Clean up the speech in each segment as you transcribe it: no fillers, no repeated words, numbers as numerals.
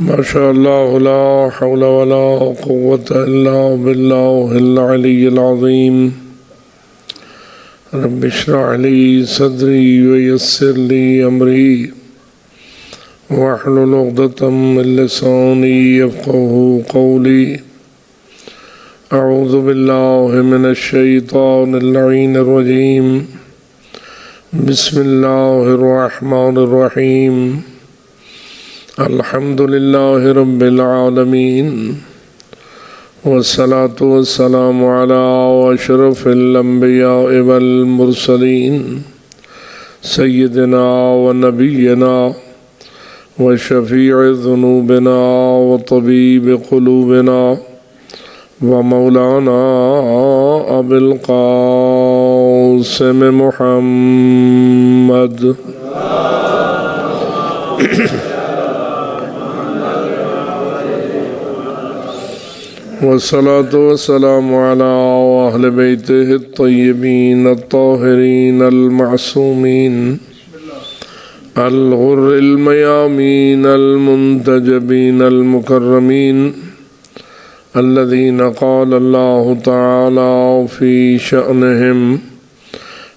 ما شاء الله لا حول ولا قوة إلا بالله العلي العظيم رب اشرح لي صدري ويسر لي أمري واحلل عقدة من لساني يفقهوا قولي أعوذ بالله من الشيطان اللعين الرجيم بسم الله الرحمن الرحيم الحمد لله رب العالمين والصلاة والسلام على أشرف الأنبياء والمرسلين سيدنا ونبينا وشفيع ذنوبنا وطبيب قلوبنا ومولانا أبي القاسم محمد والصلاة والسلام على أهل بيته الطيبين الطاهرين المعصومين الغر الميامين المنتجبين المكرمين الذين قال الله تعالى في شأنهم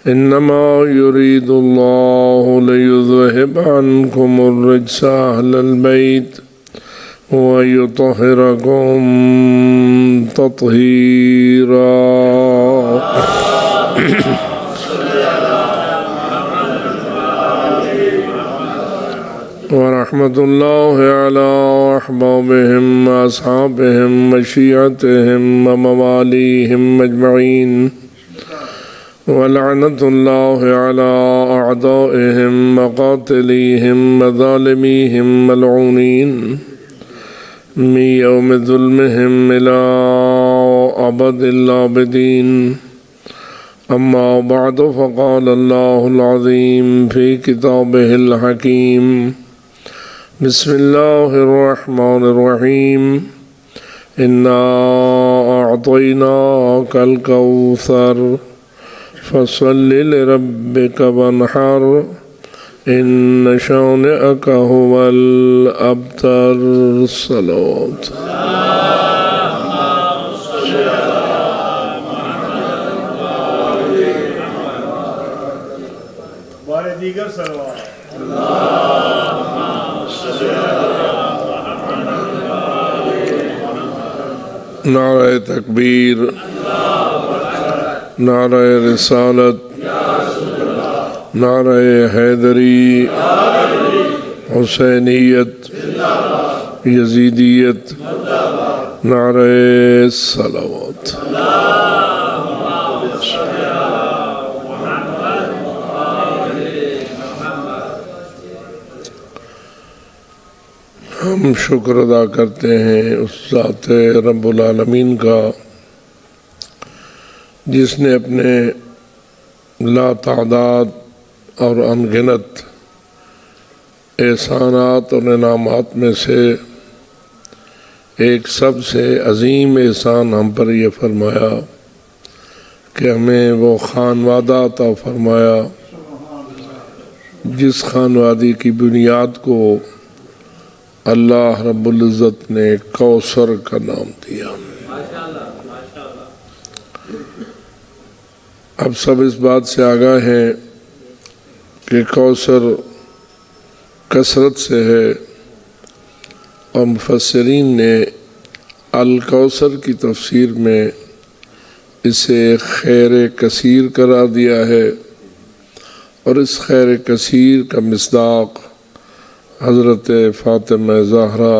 إنما يريد الله ليذهب عنكم الرجس أهل البيت ويطهركم تطهيرا ورحمة الله على أحبابهم وأصحابهم وشيعتهم ومواليهم أجمعين ولعنة الله على أعدائهم وقاتليهم وظالميهم ملعونين من يوم ظلمهم إلى أبد الآبدين أما بعد فقال الله العظيم في كتابه الحكيم بسم الله الرحمن الرحيم إنا أعطيناك الكوثر فصل لربك وانحر إن شانئك هو الأبتر الصلوات دیگر صلوات نعرہ تکبیر نعرہ رسالت نعرہ حیدری حسینیت یزیدیت نعرہ صلوات ہم شکر ادا کرتے ہیں اس ذات رب العالمین کا جس نے اپنے لا تعداد اور انگنت احسانات اور انعامات میں سے ایک سب سے عظیم احسان ہم پر یہ فرمایا کہ ہمیں وہ خانوادہ عطا فرمایا جس خانوادی کی بنیاد کو اللہ رب العزت نے کوثر کا نام دیا۔ اب سب اس بات سے آگاہ ہیں کہ کوثر کثرت سے ہے اور مفسرین نے الکوثر کی تفسیر میں اسے خیر کثیر قرار دیا ہے اور اس خیر کثیر کا مصداق حضرت فاطمہ زہرا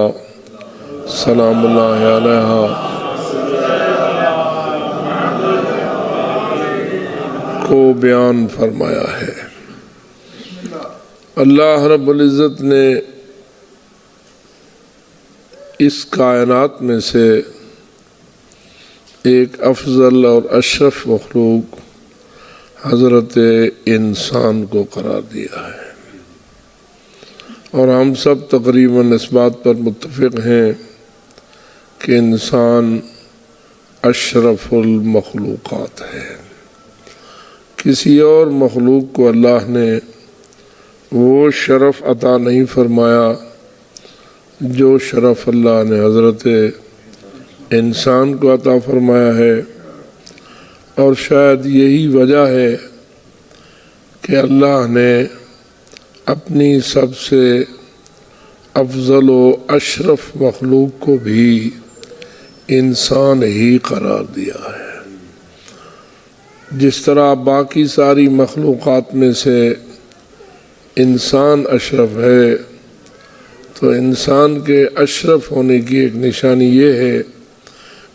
سلام اللہ علیہا کو بیان فرمایا ہے۔ اللہ رب العزت نے اس کائنات میں سے ایک افضل اور اشرف مخلوق حضرت انسان کو قرار دیا ہے، اور ہم سب تقریباً اس بات پر متفق ہیں کہ انسان اشرف المخلوقات ہے۔ کسی اور مخلوق کو اللہ نے وہ شرف عطا نہیں فرمایا جو شرف اللہ نے حضرت انسان کو عطا فرمایا ہے، اور شاید یہی وجہ ہے کہ اللہ نے اپنی سب سے افضل و اشرف مخلوق کو بھی انسان ہی قرار دیا ہے۔ جس طرح باقی ساری مخلوقات میں سے انسان اشرف ہے، تو انسان کے اشرف ہونے کی ایک نشانی یہ ہے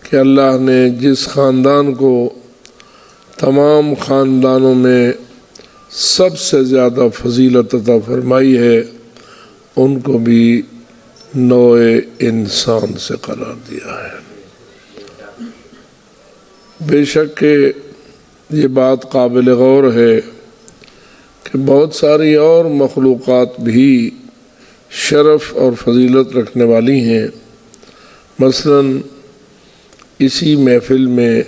کہ اللہ نے جس خاندان کو تمام خاندانوں میں سب سے زیادہ فضیلت عطا فرمائی ہے، ان کو بھی نوع انسان سے قرار دیا ہے۔ بے شک کہ یہ بات قابل غور ہے کہ بہت ساری اور مخلوقات بھی شرف اور فضیلت رکھنے والی ہیں۔ مثلاً اسی محفل میں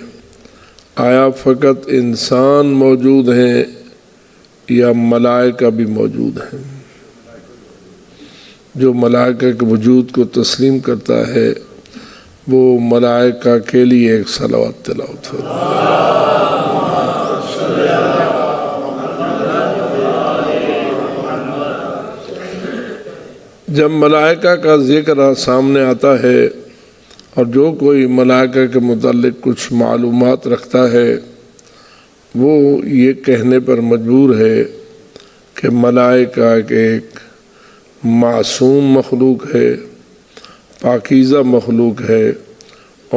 آیا فقط انسان موجود ہیں یا ملائکہ بھی موجود ہیں؟ جو ملائکہ کے وجود کو تسلیم کرتا ہے وہ ملائکہ کے لیے ایک صلوات تلاوت فرمائے۔ جب ملائکہ کا ذکر سامنے آتا ہے اور جو کوئی ملائکہ کے متعلق کچھ معلومات رکھتا ہے وہ یہ کہنے پر مجبور ہے کہ ملائکہ ایک معصوم مخلوق ہے، پاکیزہ مخلوق ہے،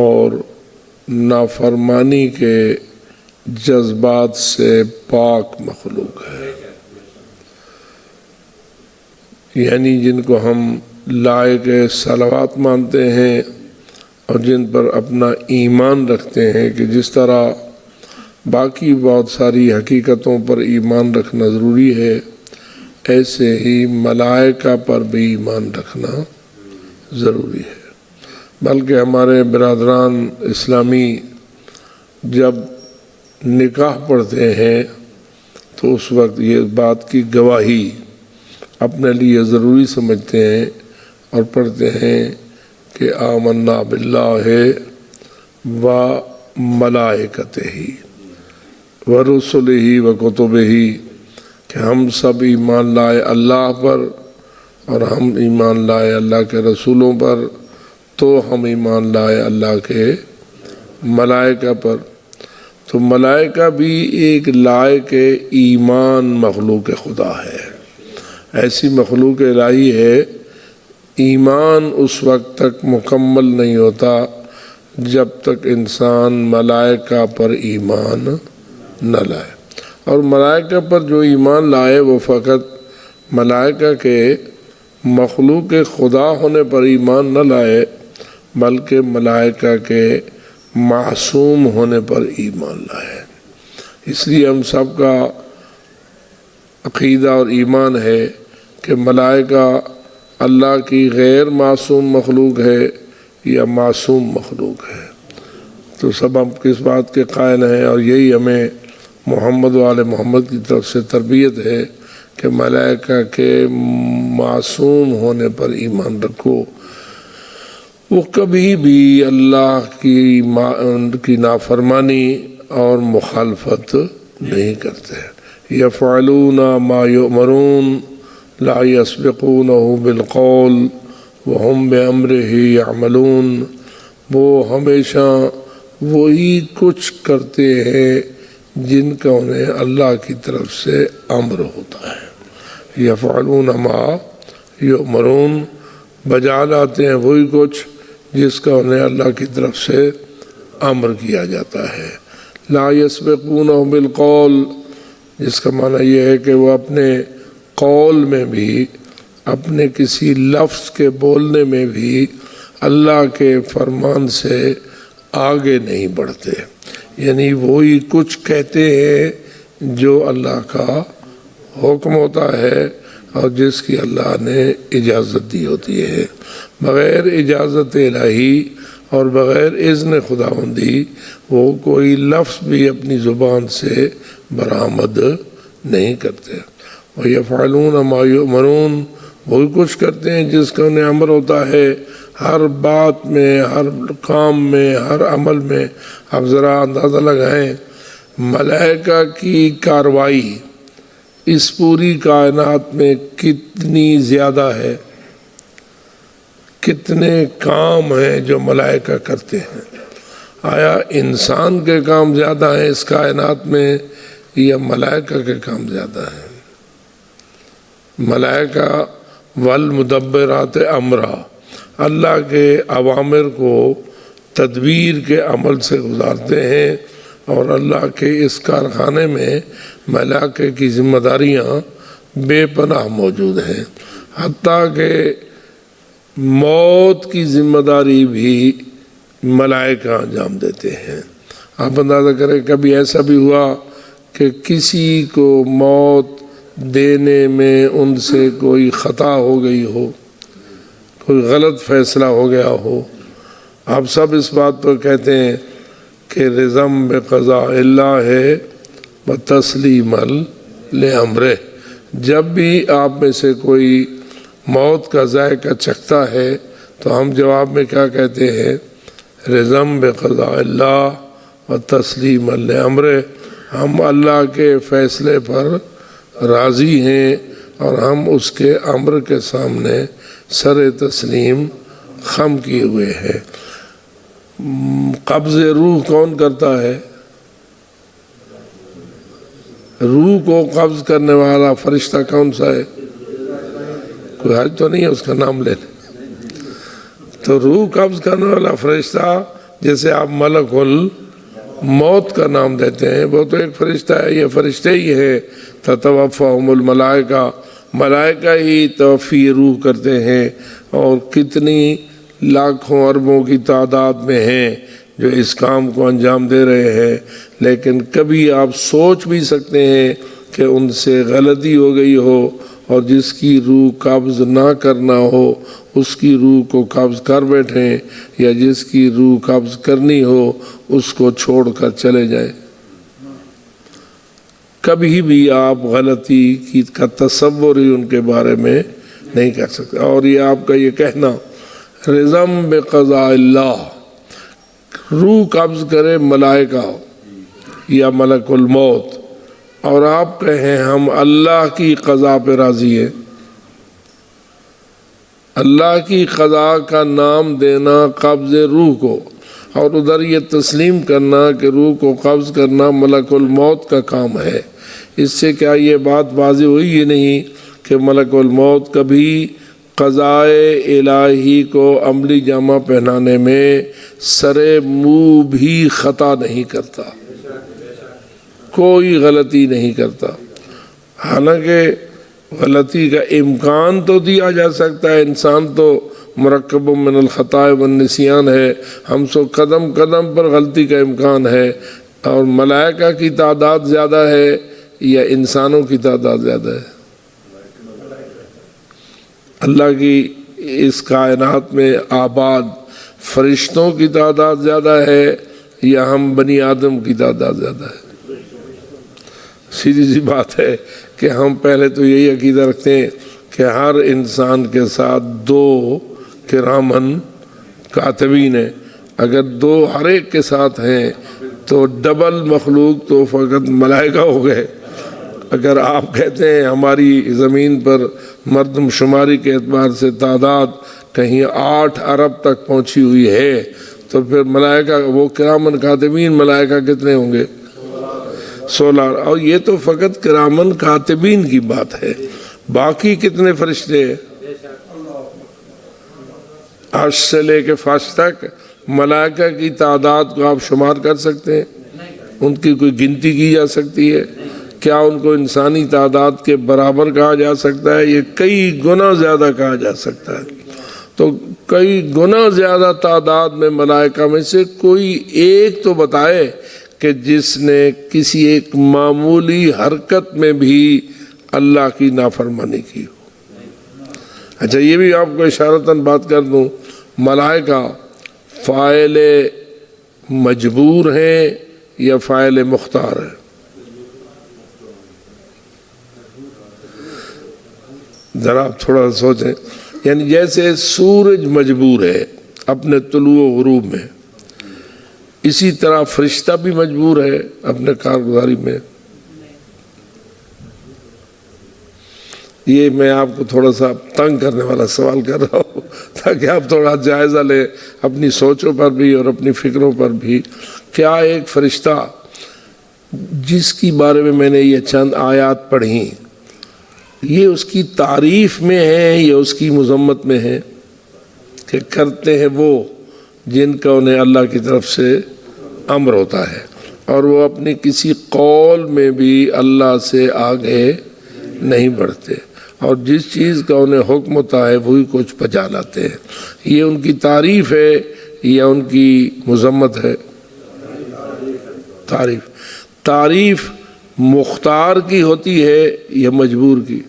اور نافرمانی کے جذبات سے پاک مخلوق ہے۔ یعنی جن کو ہم لائق صلوات مانتے ہیں اور جن پر اپنا ایمان رکھتے ہیں کہ جس طرح باقی بہت ساری حقیقتوں پر ایمان رکھنا ضروری ہے، ایسے ہی ملائکہ پر بھی ایمان رکھنا ضروری ہے۔ بلکہ ہمارے برادران اسلامی جب نکاح پڑھتے ہیں تو اس وقت یہ بات کی گواہی اپنے لیے ضروری سمجھتے ہیں اور پڑھتے ہیں کہ آمنا باللہ و ملائکتہ و رسلہ و کتبہ، کہ ہم سب ایمان لائے اللہ پر اور ہم ایمان لائے اللہ کے رسولوں پر، تو ہم ایمان لائے اللہ کے ملائکہ پر۔ تو ملائکہ بھی ایک لائق ایمان مخلوق خدا ہے، ایسی مخلوق الہی ہے۔ ایمان اس وقت تک مکمل نہیں ہوتا جب تک انسان ملائکہ پر ایمان نہ لائے، اور ملائکہ پر جو ایمان لائے وہ فقط ملائکہ کے مخلوق خدا ہونے پر ایمان نہ لائے بلکہ ملائکہ کے معصوم ہونے پر ایمان لائے۔ اس لیے ہم سب کا عقیدہ اور ایمان ہے کہ ملائکہ اللہ کی غیر معصوم مخلوق ہے یا معصوم مخلوق ہے۔ تو سب ہم کس بات کے قائل ہیں، اور یہی ہمیں محمد و آل محمد کی طرف سے تربیت ہے کہ ملائکہ کے معصوم ہونے پر ایمان رکھو۔ وہ کبھی بھی اللہ کی نافرمانی اور مخالفت نہیں کرتے۔ یفعلون ما یؤمرون لا یسبقونہ بالقول وہم بامرہ یعملون، وہ ہمیشہ وہی کچھ کرتے ہیں جن کا انہیں اللہ کی طرف سے امر ہوتا ہے۔ یفعلون ما یؤمرون، بجا لاتے ہیں وہی کچھ جس کا انہیں اللہ کی طرف سے امر کیا جاتا ہے۔ لا یسبقونہ بالقول، جس کا معنی یہ ہے کہ وہ اپنے قول میں بھی، اپنے کسی لفظ کے بولنے میں بھی اللہ کے فرمان سے آگے نہیں بڑھتے، یعنی وہی کچھ کہتے ہیں جو اللہ کا حکم ہوتا ہے اور جس کی اللہ نے اجازت دی ہوتی ہے۔ بغیر اجازت الہی اور بغیر اذن خداوندی وہ کوئی لفظ بھی اپنی زبان سے برآمد نہیں کرتے۔ وَيَفْعَلُونَ مَا يُؤْمَرُونَ، وہی کچھ کرتے ہیں جس کا انہیں امر ہوتا ہے، ہر بات میں، ہر کام میں، ہر عمل میں۔ آپ ذرا اندازہ لگائیں ملائکہ کی کاروائی اس پوری کائنات میں کتنی زیادہ ہے، کتنے کام ہیں جو ملائکہ کرتے ہیں۔ آیا انسان کے کام زیادہ ہیں اس کائنات میں یا ملائکہ کے کام زیادہ ہیں؟ ملائکہ والمدبرات امرا، اللہ کے اوامر کو تدبیر کے عمل سے گزارتے ہیں، اور اللہ کے اس کارخانے میں ملائکہ کی ذمہ داریاں بے پناہ موجود ہیں، حتیٰ کہ موت کی ذمہ داری بھی ملائکہ انجام دیتے ہیں۔ آپ اندازہ کریں کبھی ایسا بھی ہوا کہ کسی کو موت دینے میں ان سے کوئی خطا ہو گئی ہو، کوئی غلط فیصلہ ہو گیا ہو؟ آپ سب اس بات پر کہتے ہیں کہ رضم بقضاء اللہ ہے وتسلیم لامرہ۔ جب بھی آپ میں سے کوئی موت کا ذائقہ چکھتا ہے تو ہم جواب میں کیا کہتے ہیں؟ رضم بقضاء اللہ وتسلیم لامرہ، ہم اللہ کے فیصلے پر راضی ہیں اور ہم اس کے امر کے سامنے سر تسلیم خم کیے ہوئے ہیں۔ قبض روح کون کرتا ہے؟ روح کو قبض کرنے والا فرشتہ کون سا ہے؟ کوئی حج تو نہیں ہے اس کا نام لے لیں۔ تو روح قبض کرنے والا فرشتہ جیسے آپ ملک الموت کا نام دیتے ہیں، وہ تو ایک فرشتہ ہے، یہ فرشتے ہی ہے۔ تتوفاہم الملائکہ، ملائکہ ہی توفی روح کرتے ہیں، اور کتنی لاکھوں اربوں کی تعداد میں ہیں جو اس کام کو انجام دے رہے ہیں، لیکن کبھی آپ سوچ بھی سکتے ہیں کہ ان سے غلطی ہو گئی ہو، اور جس کی روح قبض نہ کرنا ہو اس کی روح کو قبض کر بیٹھیں، یا جس کی روح قبض کرنی ہو اس کو چھوڑ کر چلے جائیں۔ کبھی بھی آپ غلطی کا تصور ہی ان کے بارے میں نہیں کر سکتے۔ اور یہ آپ کا یہ کہنا رضم بقضاء اللہ، روح قبض کرے ملائکہ یا ملک الموت، اور آپ کہیں ہم اللہ کی قضا پہ راضی ہیں۔ اللہ کی قضا کا نام دینا قبض روح کو، اور ادھر یہ تسلیم کرنا کہ روح کو قبض کرنا ملک الموت کا کام ہے۔ اس سے کیا یہ بات واضح ہوئی ہی نہیں کہ ملک الموت کبھی قضائے الہی کو عملی جامہ پہنانے میں سر منہ بھی خطا نہیں کرتا، کوئی غلطی نہیں کرتا۔ حالانکہ غلطی کا امکان تو دیا جا سکتا ہے، انسان تو مرکب من الخطاء والنسیان ہے، ہم سو قدم قدم پر غلطی کا امکان ہے۔ اور ملائکہ کی تعداد زیادہ ہے یا انسانوں کی تعداد زیادہ ہے؟ اللہ کی اس کائنات میں آباد فرشتوں کی تعداد زیادہ ہے یا ہم بنی آدم کی تعداد زیادہ ہے؟ سیدھی سی بات ہے کہ ہم پہلے تو یہی عقیدہ رکھتے ہیں کہ ہر انسان کے ساتھ دو کرامن کاتبین ہیں۔ اگر دو ہر ایک کے ساتھ ہیں تو ڈبل مخلوق تو فقط ملائکہ ہو گئے۔ اگر آپ کہتے ہیں ہماری زمین پر مردم شماری کے اعتبار سے تعداد کہیں 8 ارب تک پہنچی ہوئی ہے، تو پھر ملائکہ وہ کرامن کاتبین ملائکہ کتنے ہوں گے؟ 16۔ اور یہ تو فقط کرامن کاتبین کی بات ہے، باقی کتنے فرشتے ہیں؟ عرش سے لے کے فرش تک ملائکہ کی تعداد کو آپ شمار کر سکتے ہیں؟ ان کی کوئی گنتی کی جا سکتی ہے؟ کیا ان کو انسانی تعداد کے برابر کہا جا سکتا ہے؟ یہ کئی گنا زیادہ کہا جا سکتا ہے۔ تو کئی گنا زیادہ تعداد میں ملائکہ میں سے کوئی ایک تو بتائے کہ جس نے کسی ایک معمولی حرکت میں بھی اللہ کی نافرمانی کی ہو۔ اچھا یہ بھی آپ کو اشارتاً بات کر دوں، ملائکہ فاعل مجبور ہیں یا فاعل مختار ہیں؟ ذرا آپ تھوڑا سوچیں، یعنی جیسے سورج مجبور ہے اپنے طلوع و غروب میں، اسی طرح فرشتہ بھی مجبور ہے اپنے کارگزاری میں۔ یہ میں آپ کو تھوڑا سا تنگ کرنے والا سوال کر رہا ہوں تاکہ آپ تھوڑا جائزہ لیں اپنی سوچوں پر بھی اور اپنی فکروں پر بھی۔ کیا ایک فرشتہ جس کی بارے میں نے یہ چند آیات پڑھی، یہ اس کی تعریف میں ہے یا اس کی مذمت میں ہے؟ کہ کرتے ہیں وہ جن کا انہیں اللہ کی طرف سے امر ہوتا ہے، اور وہ اپنی کسی قول میں بھی اللہ سے آگے نہیں بڑھتے، اور جس چیز کا انہیں حکم ہوتا ہے وہی کچھ پچا لاتے ہیں۔ یہ ان کی تعریف ہے یا ان کی مذمت ہے؟ تعریف مختار کی ہوتی ہے یا مجبور کی؟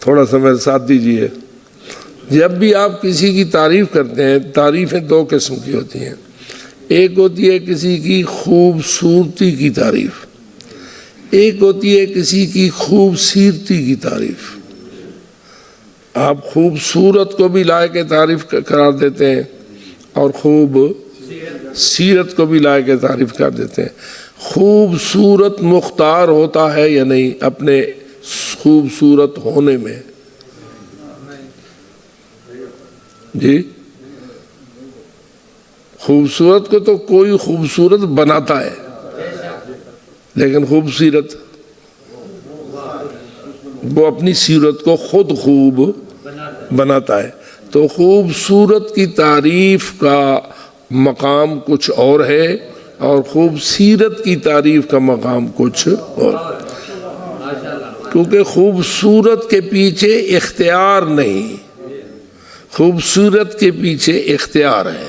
تھوڑا سا میرے ساتھ دیجیے۔ جب بھی آپ کسی کی تعریف کرتے ہیں، تعریفیں دو قسم کی ہوتی ہیں۔ ایک ہوتی ہے کسی کی خوبصورتی کی تعریف، ایک ہوتی ہے کسی کی خوبصیرتی کی تعریف۔ آپ خوبصورت کو بھی لائق تعریف قرار دیتے ہیں اور خوب سیرت کو بھی لائق تعریف قرار دیتے ہیں۔ خوبصورت مختار ہوتا ہے یا نہیں اپنے خوبصورت ہونے میں؟ جی، خوبصورت کو تو کوئی خوبصورت بناتا ہے، لیکن خوبصورت وہ اپنی صورت کو خود خوب بناتا ہے۔ تو خوبصورت کی تعریف کا مقام کچھ اور ہے اور خوبصورت کی تعریف کا مقام کچھ اور، کیونکہ خوبصورت کے پیچھے اختیار نہیں، خوبصورت کے پیچھے اختیار ہے،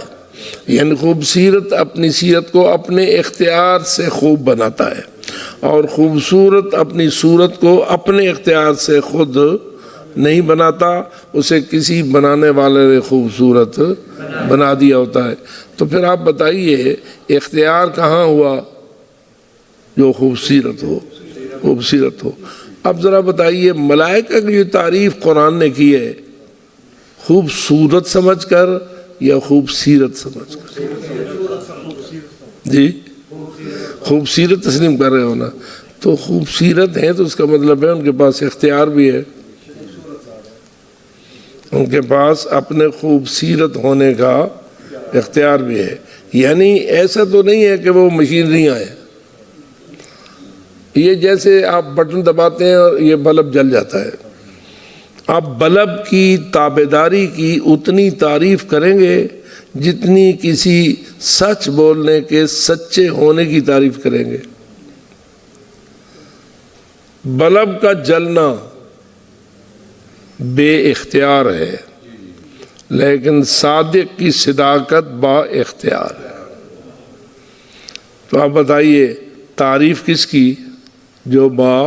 یعنی خوبصورت اپنی صورت کو اپنے اختیار سے خوب بناتا ہے، اور خوبصورت اپنی صورت کو اپنے اختیار سے خود نہیں بناتا، اسے کسی بنانے والے نے خوبصورت بنا دیا ہوتا ہے۔ تو پھر آپ بتائیے اختیار کہاں ہوا؟ جو خوبصورت ہو۔ اب ذرا بتائیے ملائکہ کی جو تعریف قرآن نے کی ہے، خوبصورت سمجھ کر یا خوبصورت سمجھ کر؟ جی، خوبصورت تسلیم کر رہے ہو نا؟ تو خوبصورت ہیں تو اس کا مطلب ہے ان کے پاس اختیار بھی ہے، ان کے پاس اپنے خوبصورت ہونے کا اختیار بھی ہے۔ یعنی ایسا تو نہیں ہے کہ وہ مشینریاں ہیں، یہ جیسے آپ بٹن دباتے ہیں اور یہ بلب جل جاتا ہے، آپ بلب کی تابعداری کی اتنی تعریف کریں گے جتنی کسی سچ بولنے کے سچے ہونے کی تعریف کریں گے۔ بلب کا جلنا بے اختیار ہے، لیکن صادق کی صداقت با اختیار ہے۔ تو آپ بتائیے تعریف کس کی؟ جو با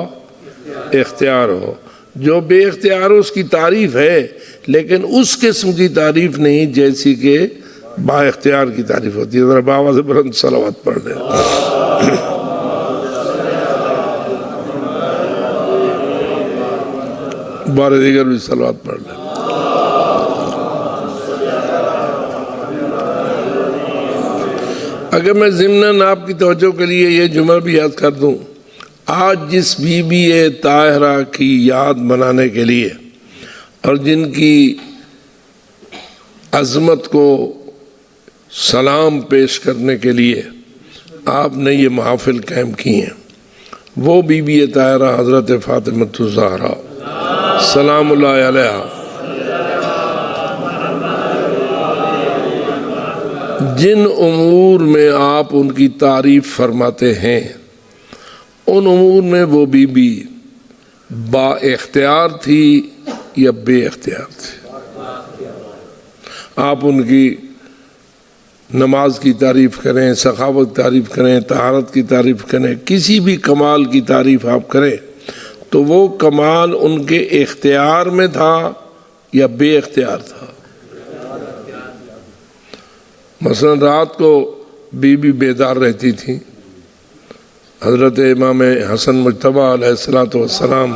اختیار ہو۔ جو بے اختیار ہو اس کی تعریف ہے، لیکن اس قسم کی تعریف نہیں جیسی کہ با اختیار کی تعریف ہوتی ہے۔ ذرا باواز بلند صلوات پڑھ لیں۔ بار دیگر بھی صلوات پڑھ لیں۔ اگر میں ضمناً آپ کی توجہ کے لیے یہ جملہ بھی یاد کر دوں، آج جس بی بی طاہرہ کی یاد منانے کے لیے اور جن کی عظمت کو سلام پیش کرنے کے لیے آپ نے یہ محافل قائم کی ہیں، وہ بی بی طاہرہ حضرت فاطمہ الزہرا سلام اللہ علیہا، جن امور میں آپ ان کی تعریف فرماتے ہیں، ان امور میں وہ بی بی با اختیار تھی یا بے اختیار تھی؟ آپ ان کی نماز کی تعریف کریں، سخاوت کی تعریف کریں، طہارت کی تعریف کریں، کسی بھی کمال کی تعریف آپ کریں تو وہ کمال ان کے اختیار میں تھا یا بے اختیار تھا؟ مثلا رات کو بی بی بیدار رہتی تھی، حضرت امام حسن مجتبی علیہ السلام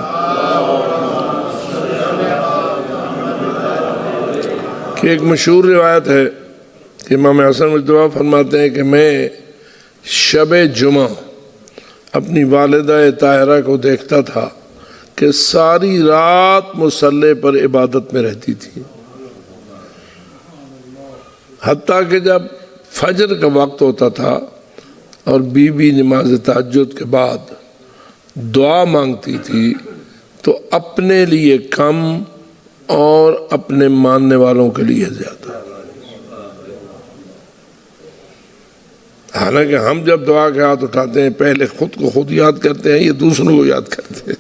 کی ایک مشہور روایت ہے کہ امام حسن مجتبی فرماتے ہیں کہ میں شب جمعہ اپنی والدہ طاہرہ کو دیکھتا تھا کہ ساری رات مصلی پر عبادت میں رہتی تھی، حتیٰ کہ جب فجر کا وقت ہوتا تھا اور بی بی نماز تہجد کے بعد دعا مانگتی تھی تو اپنے لیے کم اور اپنے ماننے والوں کے لیے زیادہ۔ حالانکہ ہم جب دعا کے ہاتھ اٹھاتے ہیں پہلے خود کو خود یاد کرتے ہیں، یہ دوسروں کو یاد کرتے ہیں،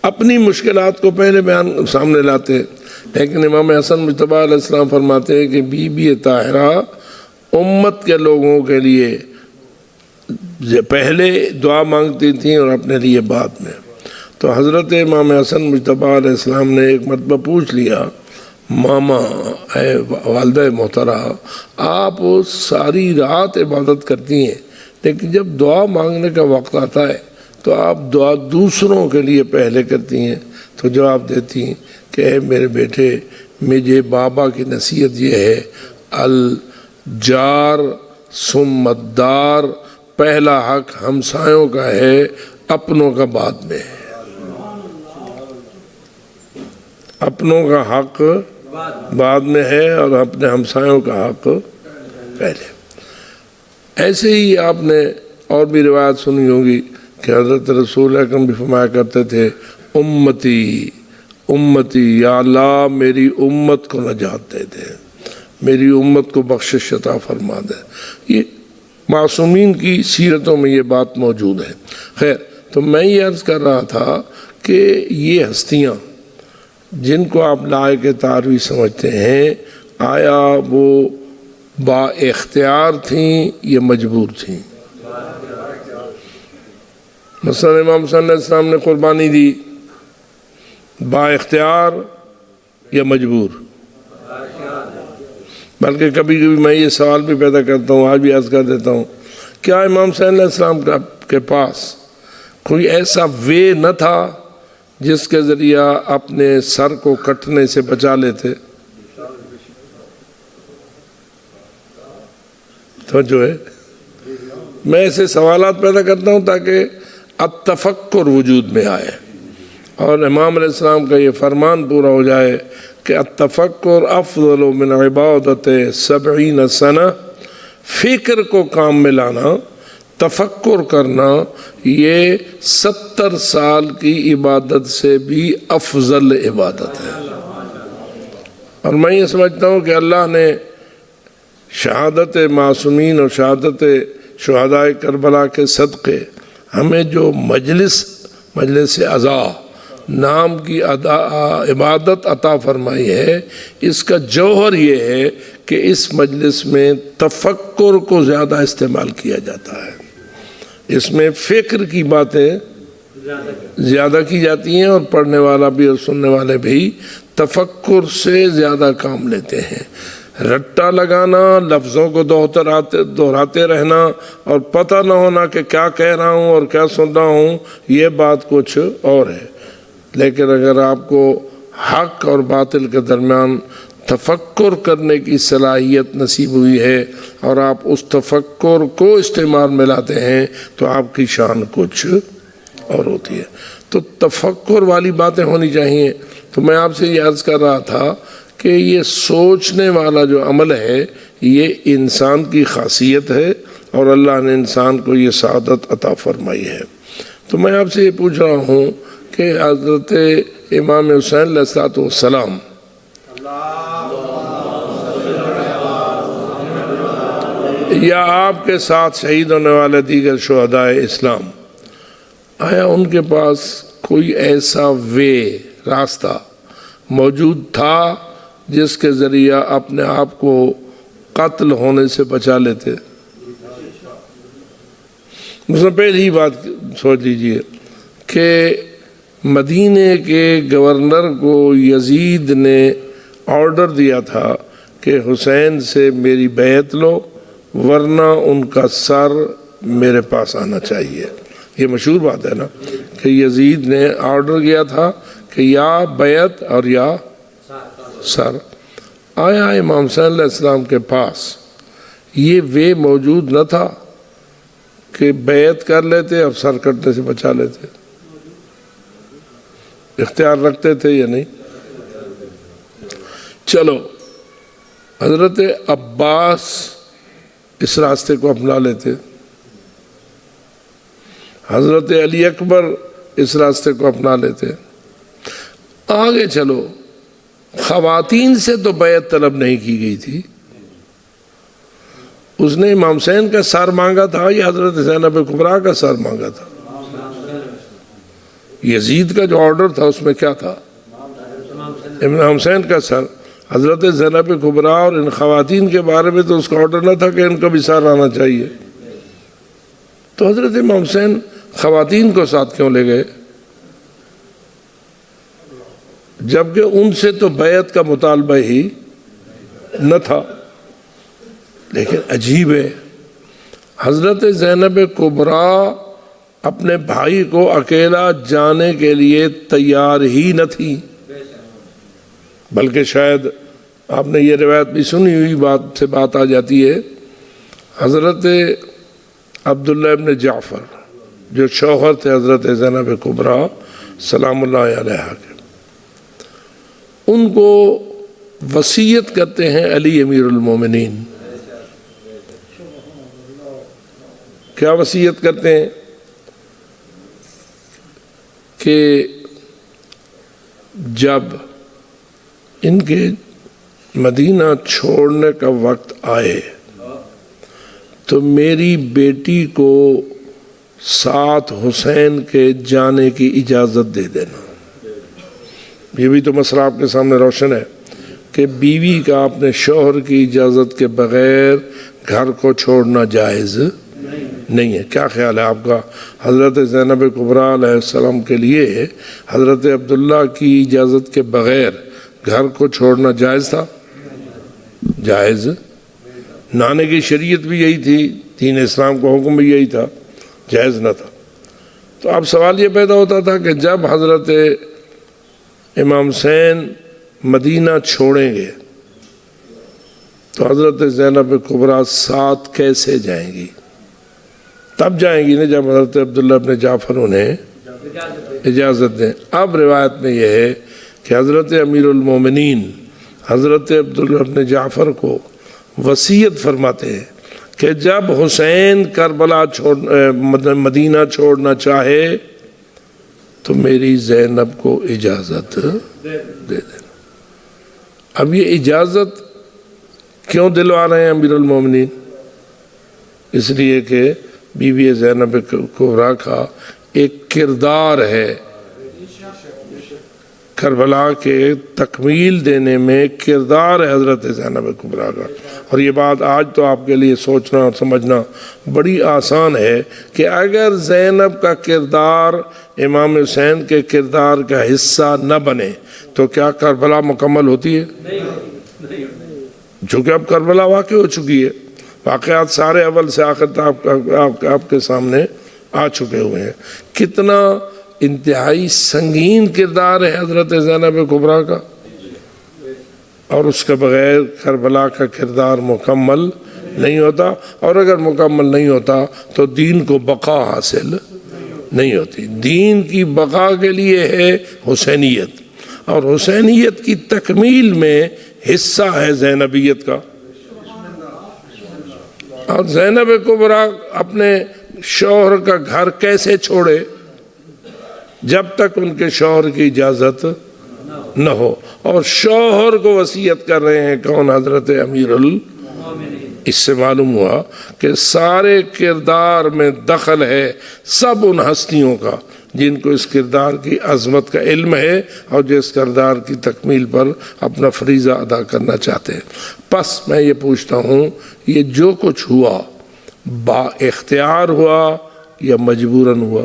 اپنی مشکلات کو پہلے بیان سامنے لاتے ہیں۔ لیکن امام حسن مجتبی علیہ السلام فرماتے ہیں کہ بی بی طاہرہ امت کے لوگوں کے لیے پہلے دعا مانگتی تھیں اور اپنے لیے بعد میں۔ تو حضرت امام حسن مجتبی علیہ السلام نے ایک مرتبہ پوچھ لیا، ماما اے والدہ محترمہ، آپ ساری رات عبادت کرتی ہیں لیکن جب دعا مانگنے کا وقت آتا ہے تو آپ دعا دوسروں کے لیے پہلے کرتی ہیں، تو جواب دیتی ہیں کہ اے میرے بیٹے، مجھے بابا کی نصیحت یہ ہے، الجار ثم الدار، پہلا حق ہمسایوں کا ہے، اپنوں کا بعد میں ہے۔ اپنوں کا حق بعد میں ہے اور اپنے ہمسایوں کا حق پہلے۔ ایسے ہی آپ نے اور بھی روایت سنی ہوگی کہ حضرت رسول اکرم بھی فرمایا کرتے تھے، امتی امتی، یا اللہ میری امت کو نجات دے دے، میری امت کو بخشش عطا فرما دے۔ یہ معصومین کی سیرتوں میں یہ بات موجود ہے۔ خیر، تو میں یہ عرض کر رہا تھا کہ یہ ہستیاں جن کو آپ لائق تعریف سمجھتے ہیں، آیا وہ با اختیار تھیں یا مجبور تھیں؟ مثلا امام حسین علیہ السلام نے قربانی دی، با اختیار یا مجبور؟ بلکہ کبھی کبھی میں یہ سوال بھی پیدا کرتا ہوں، آج بھی عرض کر دیتا ہوں، کیا امام حسین علیہ السلام کے پاس کوئی ایسا وے نہ تھا جس کے ذریعہ اپنے سر کو کٹنے سے بچا لیتے؟ تو جو ہے میں ایسے سوالات پیدا کرتا ہوں تاکہ التفکر وجود میں آئے اور امام علیہ السلام کا یہ فرمان پورا ہو جائے کہ التفکر افضل من عبادت 70 سنہ، فکر کو کام میں لانا، تفکر کرنا، یہ 70 سال کی عبادت سے بھی افضل عبادت ہے۔ اور میں یہ سمجھتا ہوں کہ اللہ نے شہادت معصومین اور شہادت شہداء کربلا کے صدقے ہمیں جو مجلس عزا نام کی عبادت عطا فرمائی ہے، اس کا جوہر یہ ہے کہ اس مجلس میں تفکر کو زیادہ استعمال کیا جاتا ہے، اس میں فکر کی باتیں زیادہ کی جاتی ہیں اور پڑھنے والا بھی اور سننے والے بھی تفکر سے زیادہ کام لیتے ہیں۔ رٹا لگانا، لفظوں کو دہراتے رہنا اور پتہ نہ ہونا کہ کیا کہہ رہا ہوں اور کیا سن رہا ہوں، یہ بات کچھ اور ہے۔ لیکن اگر آپ کو حق اور باطل کے درمیان تفکر کرنے کی صلاحیت نصیب ہوئی ہے اور آپ اس تفکر کو استعمال میں لاتے ہیں تو آپ کی شان کچھ اور ہوتی ہے۔ تو تفکر والی باتیں ہونی چاہیے۔ تو میں آپ سے یہ عرض کر رہا تھا کہ یہ سوچنے والا جو عمل ہے یہ انسان کی خاصیت ہے اور اللہ نے انسان کو یہ سعادت عطا فرمائی ہے۔ تو میں آپ سے یہ پوچھ رہا ہوں کہ حضرت امام حسین علیہ السلام یا آپ کے ساتھ شہید ہونے والے دیگر شہداء اسلام، آیا ان کے پاس کوئی ایسا راستہ موجود تھا جس کے ذریعہ اپنے آپ کو قتل ہونے سے بچا لیتے؟ مثلا پہلی بات سوچ لیجئے کہ مدینے کے گورنر کو یزید نے آرڈر دیا تھا کہ حسین سے میری بیعت لو ورنہ ان کا سر میرے پاس آنا چاہیے۔ یہ مشہور بات ہے نا کہ یزید نے آرڈر کیا تھا کہ یا بیعت اور یا سر. آیا امام حسین علیہ السلام کے پاس یہ وے موجود نہ تھا کہ بیعت کر لیتے اور سر کٹنے سے بچا لیتے؟ اختیار رکھتے تھے یا نہیں؟ چلو حضرت عباس اس راستے کو اپنا لیتے، حضرت علی اکبر اس راستے کو اپنا لیتے. آگے چلو، خواتین سے تو بیعت طلب نہیں کی گئی تھی. اس نے امام حسین کا سر مانگا تھا یا حضرت زینب کبریٰ کا سر مانگا تھا؟ یزید کا جو آرڈر تھا اس میں کیا تھا؟ امام حسین کا سر. حضرت زینب کبریٰ اور ان خواتین کے بارے میں تو اس کا آرڈر نہ تھا کہ ان کا بھی سر آنا چاہیے. تو حضرت امام حسین خواتین کو ساتھ کیوں لے گئے جبکہ ان سے تو بیعت کا مطالبہ ہی نہ تھا؟ لیکن عجیب ہے، حضرت زینب کبریٰ اپنے بھائی کو اکیلا جانے کے لیے تیار ہی نہ تھی، بلکہ شاید آپ نے یہ روایت بھی سنی ہوئی، بات سے بات آ جاتی ہے، حضرت عبداللہ ابن جعفر جو شوہر تھے حضرت زینب کبریٰ سلام اللہ علیہ کے، ان کو وصیت کرتے ہیں علی امیر المومنین. کیا وصیت کرتے ہیں کہ جب ان کے مدینہ چھوڑنے کا وقت آئے تو میری بیٹی کو ساتھ حسین کے جانے کی اجازت دے دینا. یہ بھی تو مسئلہ آپ کے سامنے روشن ہے کہ بیوی کا اپنے شوہر کی اجازت کے بغیر گھر کو چھوڑنا جائز نہیں ہے. کیا خیال ہے آپ کا؟ حضرت زینب کبریٰ علیہ السلام کے لیے حضرت عبداللہ کی اجازت کے بغیر گھر کو چھوڑنا جائز تھا؟ جائز. نانے کی شریعت بھی یہی تھی، دین اسلام کا حکم بھی یہی تھا، جائز نہ تھا. تو اب سوال یہ پیدا ہوتا تھا کہ جب حضرت امام حسین مدینہ چھوڑیں گے تو حضرت زینب کبریٰ ساتھ کیسے جائیں گی؟ تب جائیں گی نا جب حضرت عبداللہ ابن جعفر انہیں اجازت دیں. اب روایت میں یہ ہے کہ حضرت امیر المومنین حضرت عبداللہ ابن جعفر کو وصیت فرماتے ہیں کہ جب حسین کربلا مدینہ چھوڑنا چاہے تو میری زینب کو اجازت دے دینا. اب یہ اجازت کیوں دلوا رہے ہیں امیر المومنین؟ اس لیے کہ بی بی زینب کبریٰ کا ایک کردار ہے کربلا کے تکمیل دینے میں، کردار ہے حضرت زینب کبریٰ کا. اور یہ بات آج تو آپ کے لیے سوچنا اور سمجھنا بڑی آسان ہے کہ اگر زینب کا کردار امام حسین کے کردار کا حصہ نہ بنے تو کیا کربلا مکمل ہوتی ہے؟ چونکہ اب کربلا واقع ہو چکی ہے، واقعات سارے اول سے آخر تک آپ کے سامنے آ چکے ہوئے ہیں. کتنا انتہائی سنگین کردار ہے حضرت زینب کبریٰ کا، اور اس کے بغیر کربلا کا کردار مکمل نہیں ہوتا، اور اگر مکمل نہیں ہوتا تو دین کو بقا حاصل نہیں ہوتی. دین کی بقا کے لیے ہے حسینیت، اور حسینیت کی تکمیل میں حصہ ہے زینبیت کا. اور زینب کبریٰ اپنے شوہر کا گھر کیسے چھوڑے جب تک ان کے شوہر کی اجازت نہ ہو؟ اور شوہر کو وصیت کر رہے ہیں کون؟ حضرت امیر اس سے معلوم ہوا کہ سارے کردار میں دخل ہے سب ان ہستیوں کا جن کو اس کردار کی عظمت کا علم ہے اور جو اس کردار کی تکمیل پر اپنا فریضہ ادا کرنا چاہتے ہیں. پس میں یہ پوچھتا ہوں، یہ جو کچھ ہوا با اختیار ہوا یا مجبوراً ہوا؟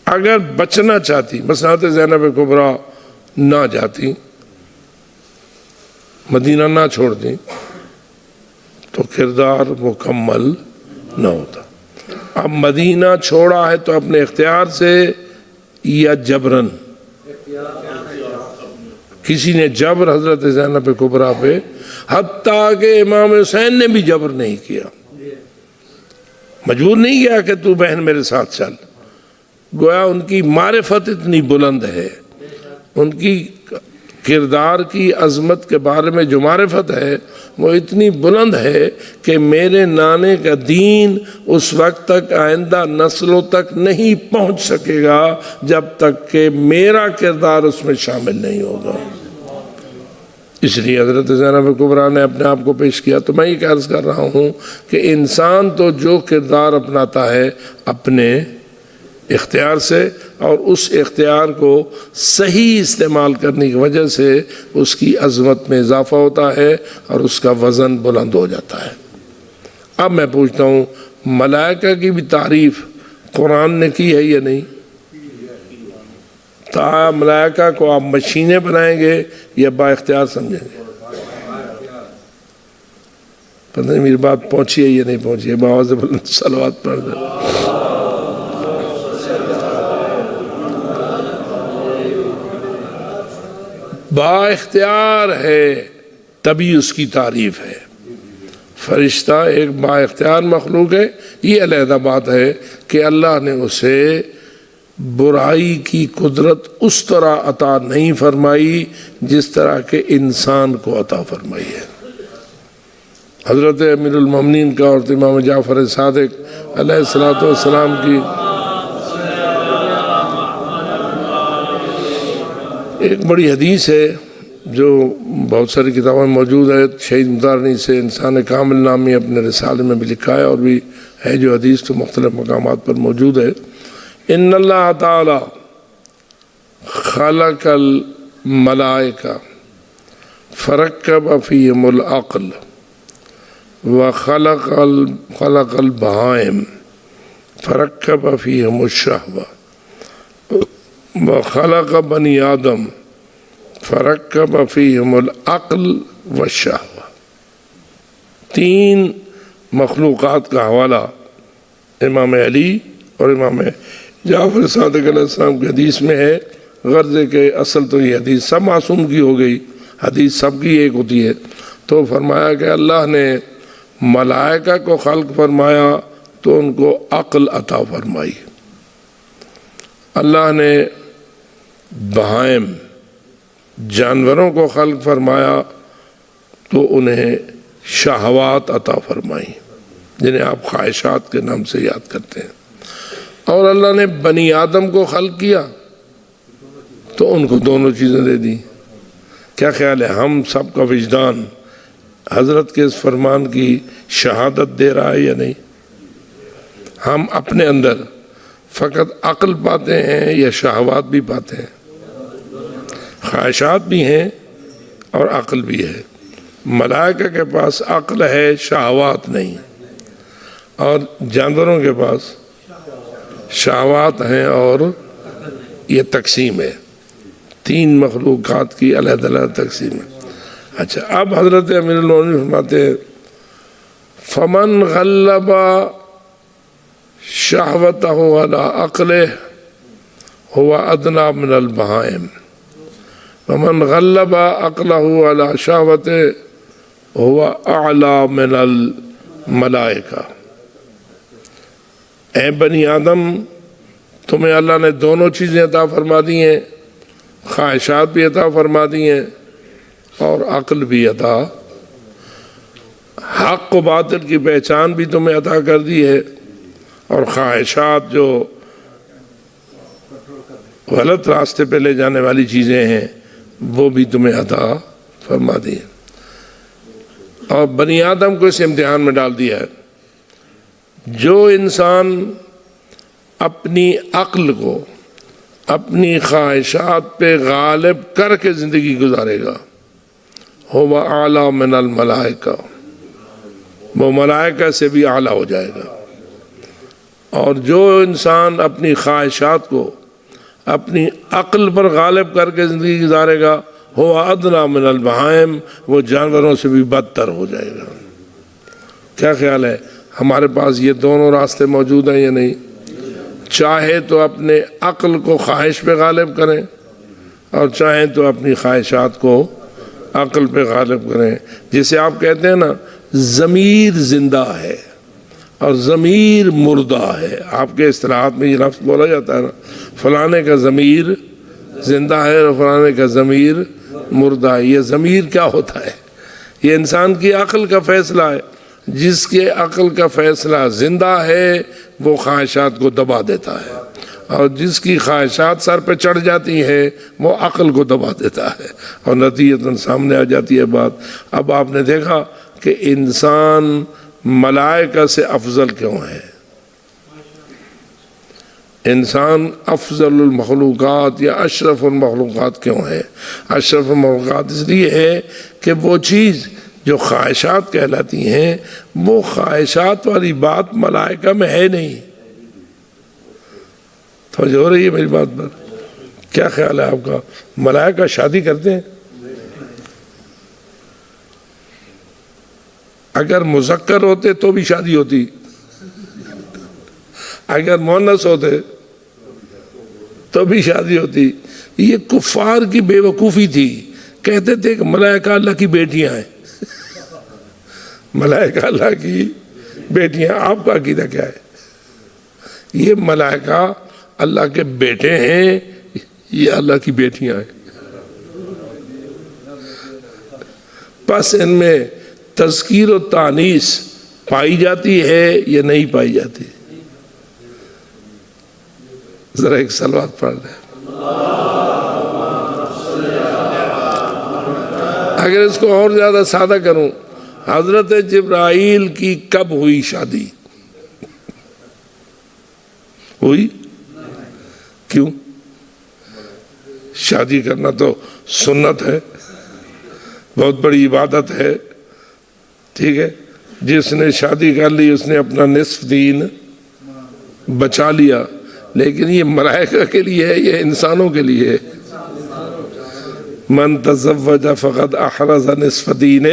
اگر بچنا چاہتی، مثلا حضرت زینب کبریٰ نہ جاتی، مدینہ نہ چھوڑتی، تو کردار مکمل نہ ہوتا. اب مدینہ چھوڑا ہے تو اپنے اختیار سے یا جبرن؟ کسی نے جبر حضرت زینب کبریٰ پہ، حتیٰ کہ امام حسین نے بھی جبر نہیں کیا، مجبور نہیں کیا کہ تو بہن میرے ساتھ چل. گویا ان کی معرفت اتنی بلند ہے، ان کی کردار کی عظمت کے بارے میں جو معرفت ہے وہ اتنی بلند ہے کہ میرے نانے کا دین اس وقت تک آئندہ نسلوں تک نہیں پہنچ سکے گا جب تک کہ میرا کردار اس میں شامل نہیں ہوگا. اس لیے حضرت زینب کبریٰ نے اپنے آپ کو پیش کیا. تو میں یہ عرض کر رہا ہوں کہ انسان تو جو کردار اپناتا ہے اپنے اختیار سے، اور اس اختیار کو صحیح استعمال کرنے کی وجہ سے اس کی عظمت میں اضافہ ہوتا ہے اور اس کا وزن بلند ہو جاتا ہے. اب میں پوچھتا ہوں، ملائکہ کی بھی تعریف قرآن نے کی ہے یا نہیں؟ ملائکہ کو آپ مشینیں بنائیں گے یا با اختیار سمجھیں گے؟ پتہ نہیں میری بات پہنچی ہے یا نہیں پہنچی ہے. باوازِ بلند صلوات پڑھ دیں. با اختیار ہے تبھی اس کی تعریف ہے. فرشتہ ایک با اختیار مخلوق ہے. یہ علیحدہ بات ہے کہ اللہ نے اسے برائی کی قدرت اس طرح عطا نہیں فرمائی جس طرح کہ انسان کو عطا فرمائی ہے. حضرت امیر المومنین کا اور امام جعفر صادق علیہ السلام کی ایک بڑی حدیث ہے جو بہت ساری کتابوں میں موجود ہے. شہید مدارنی سے انسان کامل نامی اپنے رسالے میں بھی لکھا ہے، اور بھی ہے جو حدیث تو مختلف مقامات پر موجود ہے. ان اللہ تعالی خلق الملائکہ فرکب فیہم العقل وخلق البہائم فرکب فیہم الشہوہ وخلق بنی آدم فرکب فیہم العقل والشہوہ. تین مخلوقات کا حوالہ امام علی اور امام جعفر صادق علیہ السلام کی حدیث میں ہے. غرض ہے کہ اصل تو یہ حدیث سب معصوم کی ہو گئی، حدیث سب کی ایک ہوتی ہے. تو فرمایا کہ اللہ نے ملائکہ کو خلق فرمایا تو ان کو عقل عطا فرمائی. اللہ نے بہائم جانوروں کو خلق فرمایا تو انہیں شہوات عطا فرمائی، جنہیں آپ خواہشات کے نام سے یاد کرتے ہیں. اور اللہ نے بنی آدم کو خلق کیا تو ان کو دونوں چیزیں دے دی. کیا خیال ہے ہم سب کا وجدان حضرت کے اس فرمان کی شہادت دے رہا ہے یا نہیں؟ ہم اپنے اندر فقط عقل پاتے ہیں یا شہوات بھی پاتے ہیں؟ خواہشات بھی ہیں اور عقل بھی ہے. ملائکہ کے پاس عقل ہے، شہوات نہیں، اور جانوروں کے پاس شہوات ہیں اور یہ تقسیم ہے. تین مخلوقات کی علیحدہ علیحدہ تقسیم ہے. اچھا، اب حضرت امیر المومنین فرماتے ہیں فمن غلب شہوتہ علی عقلہ هو ادنی من البہائم ومن غلب عقلہ علی شہوتہ هو اعلی من الملائکہ. اے بنی آدم، تمہیں اللہ نے دونوں چیزیں عطا فرما دی ہیں، خواہشات بھی عطا فرما دی ہیں اور عقل بھی عطا، حق و باطل کی پہچان بھی تمہیں عطا کر دی ہے، اور خواہشات جو غلط راستے پہ لے جانے والی چیزیں ہیں وہ بھی تمہیں عطا فرما دی ہیں. اور بنی آدم کو اس امتحان میں ڈال دیا ہے. جو انسان اپنی عقل کو اپنی خواہشات پہ غالب کر کے زندگی گزارے گا هو اعلی من الملائکہ، وہ ملائکہ سے بھی اعلیٰ ہو جائے گا. اور جو انسان اپنی خواہشات کو اپنی عقل پر غالب کر کے زندگی گزارے گا هو ادنی من البہائم، وہ جانوروں سے بھی بدتر ہو جائے گا. کیا خیال ہے ہمارے پاس یہ دونوں راستے موجود ہیں یا نہیں؟ چاہے تو اپنے عقل کو خواہش پہ غالب کریں اور چاہیں تو اپنی خواہشات کو عقل پہ غالب کریں. جسے آپ کہتے ہیں نا ضمیر زندہ ہے اور ضمیر مردہ ہے. آپ کے اصطلاحات میں یہ لفظ بولا جاتا ہے نا فلانے کا ضمیر زندہ ہے اور فلانے کا ضمیر مردہ ہے. یہ ضمیر کیا ہوتا ہے؟ یہ انسان کی عقل کا فیصلہ ہے. جس کے عقل کا فیصلہ زندہ ہے وہ خواہشات کو دبا دیتا ہے اور جس کی خواہشات سر پہ چڑھ جاتی ہیں وہ عقل کو دبا دیتا ہے اور نتیجتاً سامنے آ جاتی ہے بات. اب آپ نے دیکھا کہ انسان ملائکہ سے افضل کیوں ہے؟ انسان افضل المخلوقات یا اشرف المخلوقات کیوں ہے؟ اشرف المخلوقات اس لیے ہے کہ وہ چیز جو خواہشات کہلاتی ہیں وہ خواہشات والی بات ملائکہ میں ہے نہیں. توجہ ہو رہی ہے میری بات پر؟ کیا خیال ہے آپ کا؟ ملائکہ شادی کرتے ہیں؟ اگر مذکر ہوتے تو بھی شادی ہوتی، اگر مؤنث ہوتے تو بھی شادی ہوتی. یہ کفار کی بے وقوفی تھی. کہتے تھے کہ ملائکہ اللہ کی بیٹیاں ہیں. ملائکہ اللہ کی بیٹیاں. آپ کا عقیدہ کیا ہے؟ یہ ملائکہ اللہ کے بیٹے ہیں یہ اللہ کی بیٹیاں ہیں. پس ان میں تذکیر و تانیث پائی جاتی ہے یا نہیں پائی جاتی؟ ذرا ایک صلوات پڑھ لیں. اگر اس کو اور زیادہ سادہ کروں، حضرت جبرائیل کی کب ہوئی شادی؟ ہوئی؟ کیوں؟ شادی کرنا تو سنت ہے، بہت بڑی عبادت ہے. ٹھیک ہے، جس نے شادی کر لی اس نے اپنا نصف دین بچا لیا. لیکن یہ ملائکہ کے لیے ہے یہ انسانوں کے لیے ہے. من تزوج فقد احرز نصف دینہ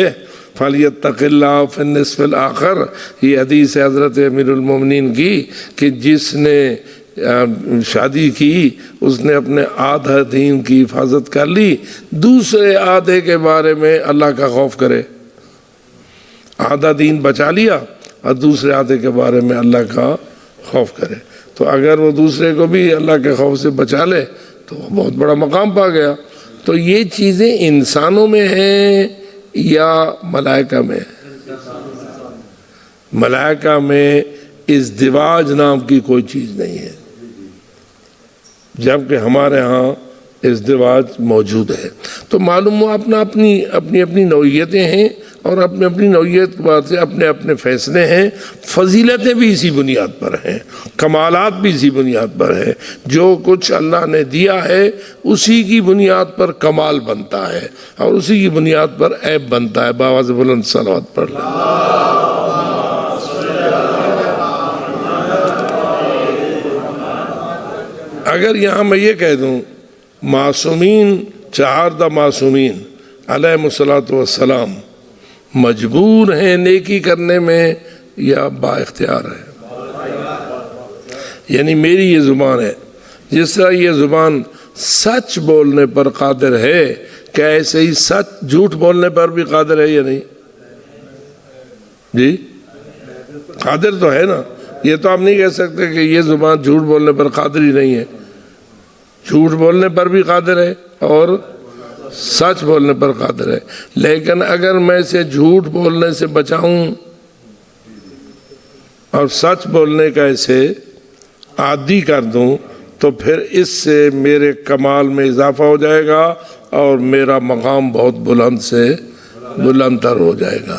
فلیتق اللہ فی النصف الآخر. یہ حدیث حضرت امیر المومنین کی کہ جس نے شادی کی اس نے اپنے آدھا دین کی حفاظت کر لی، دوسرے آدھے کے بارے میں اللہ کا خوف کرے. آدھا دین بچا لیا اور دوسرے آدھے کے بارے میں اللہ کا خوف کرے. تو اگر وہ دوسرے کو بھی اللہ کے خوف سے بچا لے تو وہ بہت بڑا مقام پا گیا. تو یہ چیزیں انسانوں میں ہیں یا ملائکہ میں؟ ملائکہ میں ازدواج نام کی کوئی چیز نہیں ہے، جبکہ ہمارے ہاں ازدواج موجود ہے. تو معلوم ہوا اپنی نوعیتیں ہیں اور اپنی نوعیت کے بعد سے اپنے اپنے فیصلے ہیں. فضیلتیں بھی اسی بنیاد پر ہیں، کمالات بھی اسی بنیاد پر ہیں. جو کچھ اللہ نے دیا ہے اسی کی بنیاد پر کمال بنتا ہے اور اسی کی بنیاد پر عیب بنتا ہے. باواز بلند صلوات پڑھ لیں. اگر یہاں میں یہ کہہ دوں معصومین 4 معصومین علیہ الصلوۃ والسلام مجبور ہیں نیکی کرنے میں یا با اختیار ہے؟ یعنی میری یہ زبان ہے، جس طرح یہ زبان سچ بولنے پر قادر ہے، کیا ایسے ہی سچ جھوٹ بولنے پر بھی قادر ہے یا نہیں؟ جی قادر تو ہے نا. یہ تو آپ نہیں کہہ سکتے کہ یہ زبان جھوٹ بولنے پر قادر ہی نہیں ہے. جھوٹ بولنے پر بھی قادر ہے اور سچ بولنے پر قادر ہے. لیکن اگر میں اسے جھوٹ بولنے سے بچاؤں اور سچ بولنے کا اسے عادی کر دوں تو پھر اس سے میرے کمال میں اضافہ ہو جائے گا اور میرا مقام بہت بلند سے بلند تر ہو جائے گا.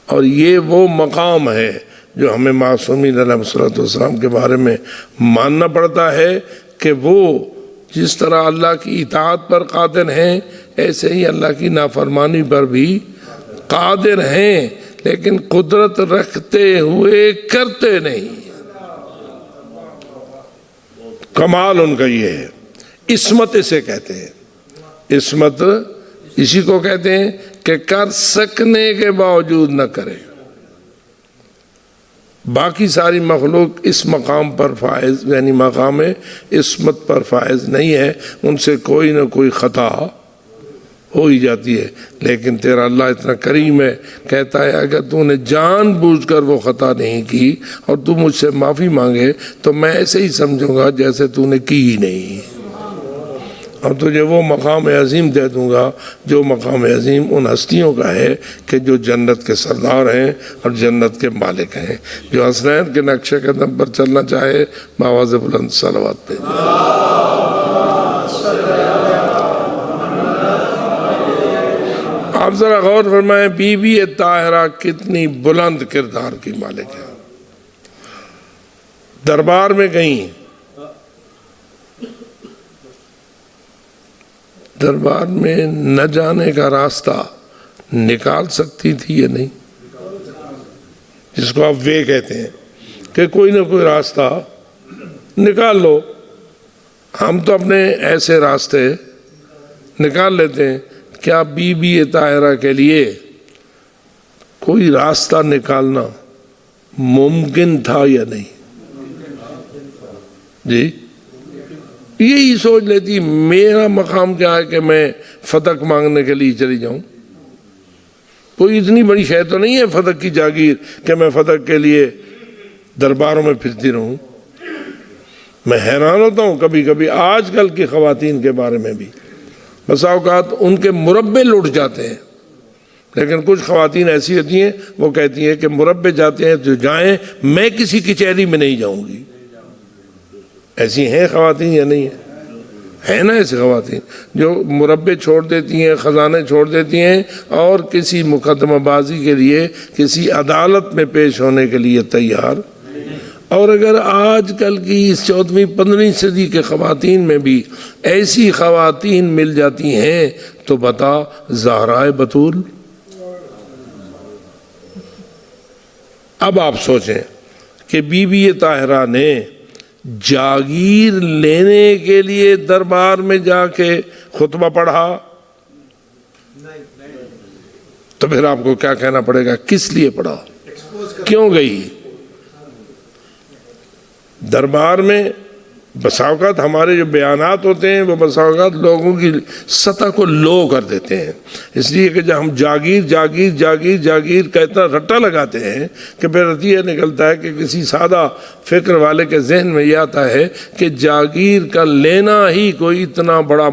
اور یہ وہ مقام ہے جو ہمیں معصومین علیہ الصلوۃ والسلام کے بارے میں ماننا پڑتا ہے کہ وہ جس طرح اللہ کی اطاعت پر قادر ہیں ایسے ہی اللہ کی نافرمانی پر بھی قادر ہیں، لیکن قدرت رکھتے ہوئے کرتے نہیں. کمال ان کا یہ ہے. عصمت اسے کہتے ہیں. عصمت اسی کو کہتے ہیں کہ کر سکنے کے باوجود نہ کرے. باقی ساری مخلوق اس مقام پر فائز یعنی مقام عصمت پر فائز نہیں ہے، ان سے کوئی نہ کوئی خطا ہو ہی جاتی ہے، لیکن تیرا اللہ اتنا کریم ہے، کہتا ہے اگر تو نے جان بوجھ کر وہ خطا نہیں کی اور تو مجھ سے معافی مانگے تو میں ایسے ہی سمجھوں گا جیسے تو نے کی ہی نہیں، اور تجھے وہ مقام عظیم دے دوں گا جو مقام عظیم ان ہستیوں کا ہے کہ جو جنت کے سردار ہیں اور جنت کے مالک ہیں، جو حسنین کے نقش قدم پر چلنا چاہے بآواز بلند صلوات پہ۔ آپ ذرا غور فرمائیں، بی بی طاہرہ کتنی بلند کردار کی مالک ہے، دربار میں گئیں، دربار میں نہ جانے کا راستہ نکال سکتی تھی یا نہیں، جس کو آپ وے کہتے ہیں کہ کوئی نہ کوئی راستہ نکال لو، ہم تو اپنے ایسے راستے نکال لیتے ہیں، کیا بی بی طاہرہ کے لیے کوئی راستہ نکالنا ممکن تھا یا نہیں؟ جی یہی سوچ لیتی میرا مقام کیا ہے کہ میں فتح مانگنے کے لیے چلی جاؤں، کوئی اتنی بڑی شے تو نہیں ہے فتح کی جاگیر کہ میں فتح کے لیے درباروں میں پھرتی رہوں۔ میں حیران ہوتا ہوں کبھی کبھی آج کل کی خواتین کے بارے میں بھی، بسا اوقات ان کے مربے لٹ جاتے ہیں، لیکن کچھ خواتین ایسی ہوتی ہیں وہ کہتی ہیں کہ مربے جاتے ہیں تو جائیں، میں کسی کچہری میں نہیں جاؤں گی۔ ایسی ہیں خواتین یا نہیں ہے نا ایسی خواتین جو مربے چھوڑ دیتی ہیں، خزانے چھوڑ دیتی ہیں اور کسی مقدمہ بازی کے لیے کسی عدالت میں پیش ہونے کے لیے تیار۔ اور اگر آج کل کی اس 14ویں 15ویں صدی کے خواتین میں بھی ایسی خواتین مل جاتی ہیں تو بتا زہرائے بطول۔ اب آپ سوچیں کہ بی بی طاہرہ نے جاگیر لینے کے لیے دربار میں جا کے خطبہ پڑھا تو پھر آپ کو کیا کہنا پڑے گا، کس لیے پڑھا، کیوں گئی دربار میں؟ بسا اوقات ہمارے جو بیانات ہوتے ہیں وہ بسا اوقات لوگوں کی سطح کو لو کر دیتے ہیں، اس لیے کہ جب ہم جاگیر جاگیر جاگیر جاگیر کا اتنا رٹا لگاتے ہیں کہ پھر یہ نکلتا ہے کہ کسی سادہ فکر والے کے ذہن میں یہ آتا ہے کہ جاگیر کا لینا ہی کوئی اتنا بڑا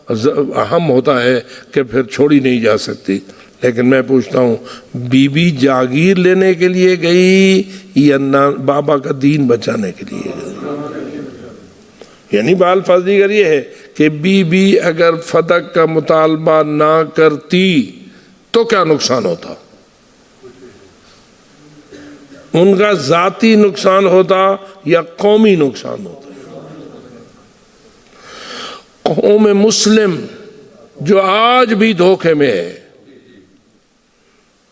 اہم ہوتا ہے کہ پھر چھوڑی نہیں جا سکتی۔ لیکن میں پوچھتا ہوں، بی بی جاگیر لینے کے لیے گئی یا بابا کا دین بچانے کے لیے گئی؟ یعنی بالفاظ دیگر یہ ہے کہ بی بی اگر فتح کا مطالبہ نہ کرتی تو کیا نقصان ہوتا؟ ان کا ذاتی نقصان ہوتا یا قومی نقصان ہوتا؟ قوم مسلم جو آج بھی دھوکے میں ہے،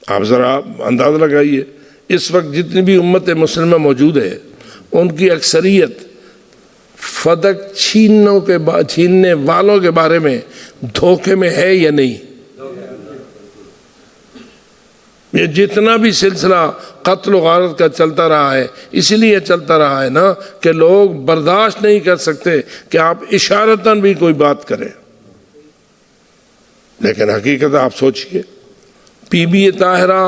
آپ ذرا اندازہ لگائیے، اس وقت جتنی بھی امت مسلمہ موجود ہے ان کی اکثریت فتح چھیننے والوں کے بارے میں دھوکے میں ہے یا نہیں؟ یہ جتنا بھی سلسلہ قتل و غارت کا چلتا رہا ہے اس لیے چلتا رہا ہے نا کہ لوگ برداشت نہیں کر سکتے کہ آپ اشارتاً بھی کوئی بات کریں، لیکن حقیقت آپ سوچئے، بی بی طاہرہ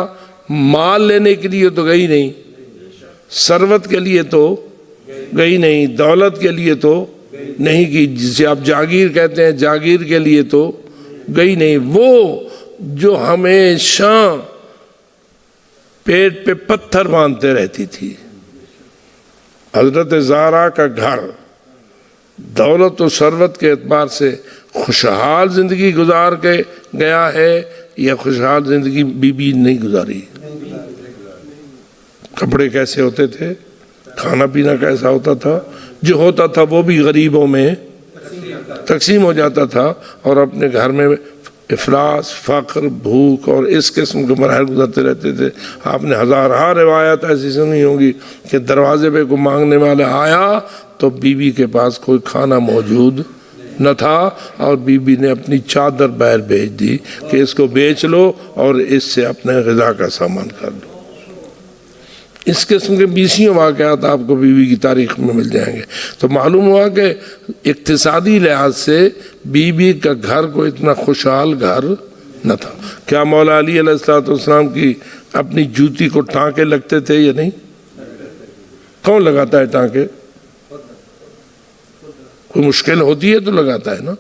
مال لینے کے لیے تو گئی نہیں، ثروت کے لیے تو گئی نہیں، دولت کے لیے تو نہیں کی، جسے آپ جاگیر کہتے ہیں جاگیر کے لیے تو گئی نہیں، وہ جو ہمیشہ پیٹ پہ پتھر باندھتے رہتی تھی۔ حضرت زہرا کا گھر دولت و ثروت کے اعتبار سے خوشحال زندگی گزار کے گیا ہے یا خوشحال زندگی بی بی نہیں گزاری؟ کپڑے کیسے ہوتے تھے، کھانا پینا کیسا ہوتا تھا، جو ہوتا تھا وہ بھی غریبوں میں تقسیم ہو جاتا تھا، اور اپنے گھر میں افلاس، فقر، بھوک اور اس قسم کے مراحل گزرتے رہتے تھے۔ آپ نے ہزارہا روایت ایسی سنی ہوگی کہ دروازے پہ کوئی مانگنے والا آیا تو بی بی کے پاس کوئی کھانا موجود نہ تھا، اور بی بی نے اپنی چادر باہر بھیج دی کہ اس کو بیچ لو اور اس سے اپنے غذا کا سامان کر لو۔ اس قسم کے 20 واقعات آپ کو بیوی کی تاریخ میں مل جائیں گے۔ تو معلوم ہوا کہ اقتصادی لحاظ سے بیوی کا گھر کو اتنا خوشحال گھر نہ تھا۔ کیا مولا علی علیہ السلام کی اپنی جوتی کو ٹانکے لگتے تھے یا نہیں؟ کون لگاتا ہے ٹانکے؟ کوئی مشکل ہوتی ہے تو لگاتا ہے نا۔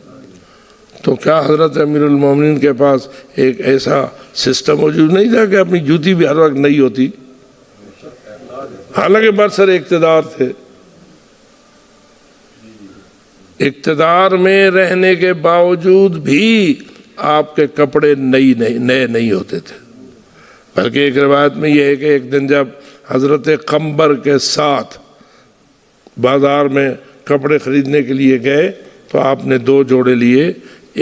تو کیا حضرت امیر المومنین کے پاس ایک ایسا سسٹم موجود نہیں تھا کہ اپنی جوتی بھی ہر وقت نئی ہوتی؟ حالانکہ برسر اقتدار تھے، اقتدار میں رہنے کے باوجود بھی آپ کے کپڑے نئے نہیں ہوتے تھے۔ بلکہ ایک روایت میں یہ ہے کہ ایک دن جب حضرت قمبر کے ساتھ بازار میں کپڑے خریدنے کے لیے گئے تو آپ نے 2 جوڑے لیے،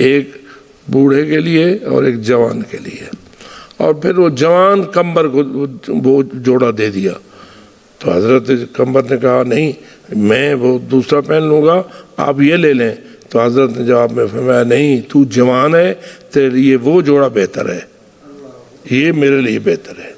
ایک بوڑھے کے لیے اور ایک جوان کے لیے، اور پھر وہ جوان قمبر کو وہ جوڑا دے دیا۔ تو حضرت قمبر نے کہا نہیں، میں وہ دوسرا پہن لوں گا، آپ یہ لے لیں۔ تو حضرت نے جواب میں فرمایا نہیں، تو جوان ہے، تیرے لیے وہ جوڑا بہتر ہے، یہ میرے لیے بہتر ہے۔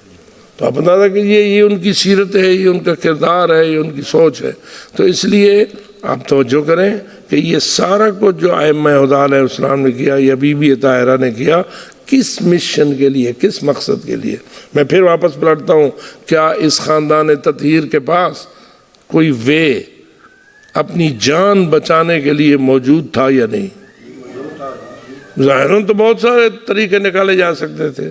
تو آپ بتا تھا کہ یہ ان کی سیرت ہے، یہ ان کا کردار ہے، یہ ان کی سوچ ہے۔ تو اس لیے آپ توجہ کریں کہ یہ سارا کچھ جو ائمہ ہدی علیہ السلام نے کیا یا بی بی طاہرہ نے کیا، کس مشن کے لیے، کس مقصد کے لیے؟ میں پھر واپس پلٹتا ہوں، کیا اس خاندان تطہیر کے پاس کوئی وے اپنی جان بچانے کے لیے موجود تھا یا نہیں؟ ظاہراً تو بہت سارے طریقے نکالے جا سکتے تھے،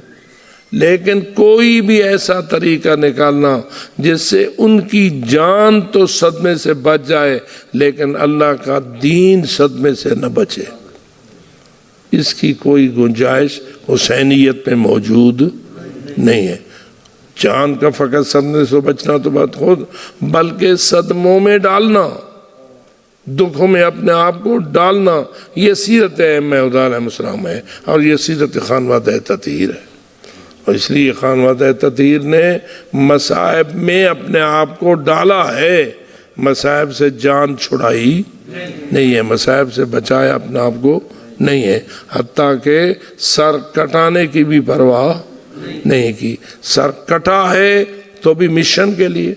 لیکن کوئی بھی ایسا طریقہ نکالنا جس سے ان کی جان تو صدمے سے بچ جائے لیکن اللہ کا دین صدمے سے نہ بچے، اس کی کوئی گنجائش حسینیت میں موجود نہیں ہے۔ جان کا فقط صدمے سے بچنا تو بات خود، بلکہ صدموں میں ڈالنا، دکھوں میں اپنے آپ کو ڈالنا، یہ سیرت ائمہ ہدی علیہ السلام ہے، اور یہ سیرت خانوادہ تطہیر ہے۔ اور اس لیے خانوادہ تطہیر نے مصائب میں اپنے آپ کو ڈالا ہے، مصائب سے جان چھڑائی نہیں ہے، مصائب سے بچایا اپنے آپ کو نہیں ہے، حتیٰ کہ سر کٹانے کی بھی پرواہ نہیں کی۔ سر کٹا ہے تو بھی مشن کے لیے،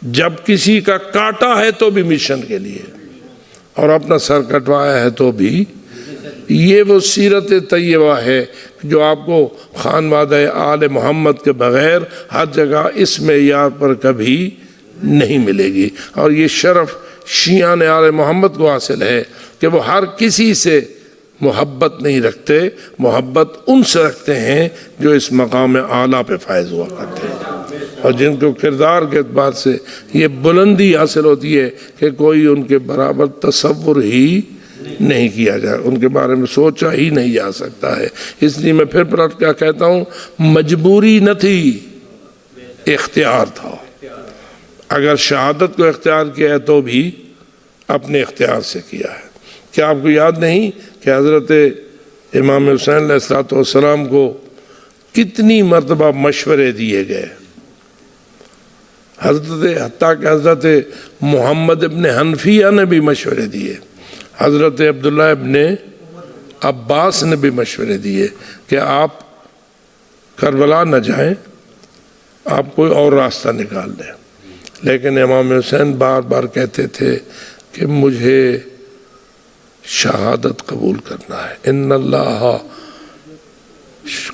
جب کسی کا کاٹا ہے تو بھی مشن کے لیے، اور اپنا سر کٹوایا ہے تو بھی۔ یہ وہ سیرت طیبہ ہے جو آپ کو خانوادہ آل محمد کے بغیر ہر جگہ اس معیار پر کبھی نہیں ملے گی۔ اور یہ شرف شیعان آل محمد کو حاصل ہے کہ وہ ہر کسی سے محبت نہیں رکھتے، محبت ان سے رکھتے ہیں جو اس مقام اعلیٰ پہ فائز ہوا کرتے ہیں، اور جن کو کردار کے اعتبار سے یہ بلندی حاصل ہوتی ہے کہ کوئی ان کے برابر تصور ہی نہیں کیا جائے، ان کے بارے میں سوچا ہی نہیں جا سکتا ہے۔ اس لیے میں پھر پلٹ کیا کہتا ہوں، مجبوری نہ تھی، اختیار تھا۔ اگر شہادت کو اختیار کیا ہے تو بھی اپنے اختیار سے کیا ہے۔ کیا آپ کو یاد نہیں کہ حضرت امام حسین علیہ السلام کو کتنی مرتبہ مشورے دیے گئے؟ حتیٰ کہ حضرت محمد ابن حنفیہ نے بھی مشورے دیے، حضرت عبداللہ ابن عباس نے بھی مشورے دیے کہ آپ کربلا نہ جائیں، آپ کوئی اور راستہ نکال لیں۔ لیکن امام حسین بار بار کہتے تھے کہ مجھے شہادت قبول کرنا ہے، ان اللہ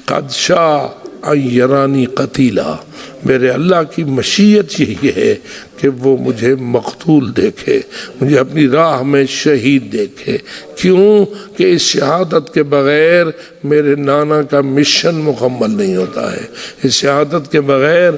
قد شاء ان یرانی قتیلا، میرے اللہ کی مشیت یہی ہے کہ وہ مجھے مقتول دیکھے، مجھے اپنی راہ میں شہید دیکھے۔ کیوں کہ اس شہادت کے بغیر میرے نانا کا مشن مکمل نہیں ہوتا ہے، اس شہادت کے بغیر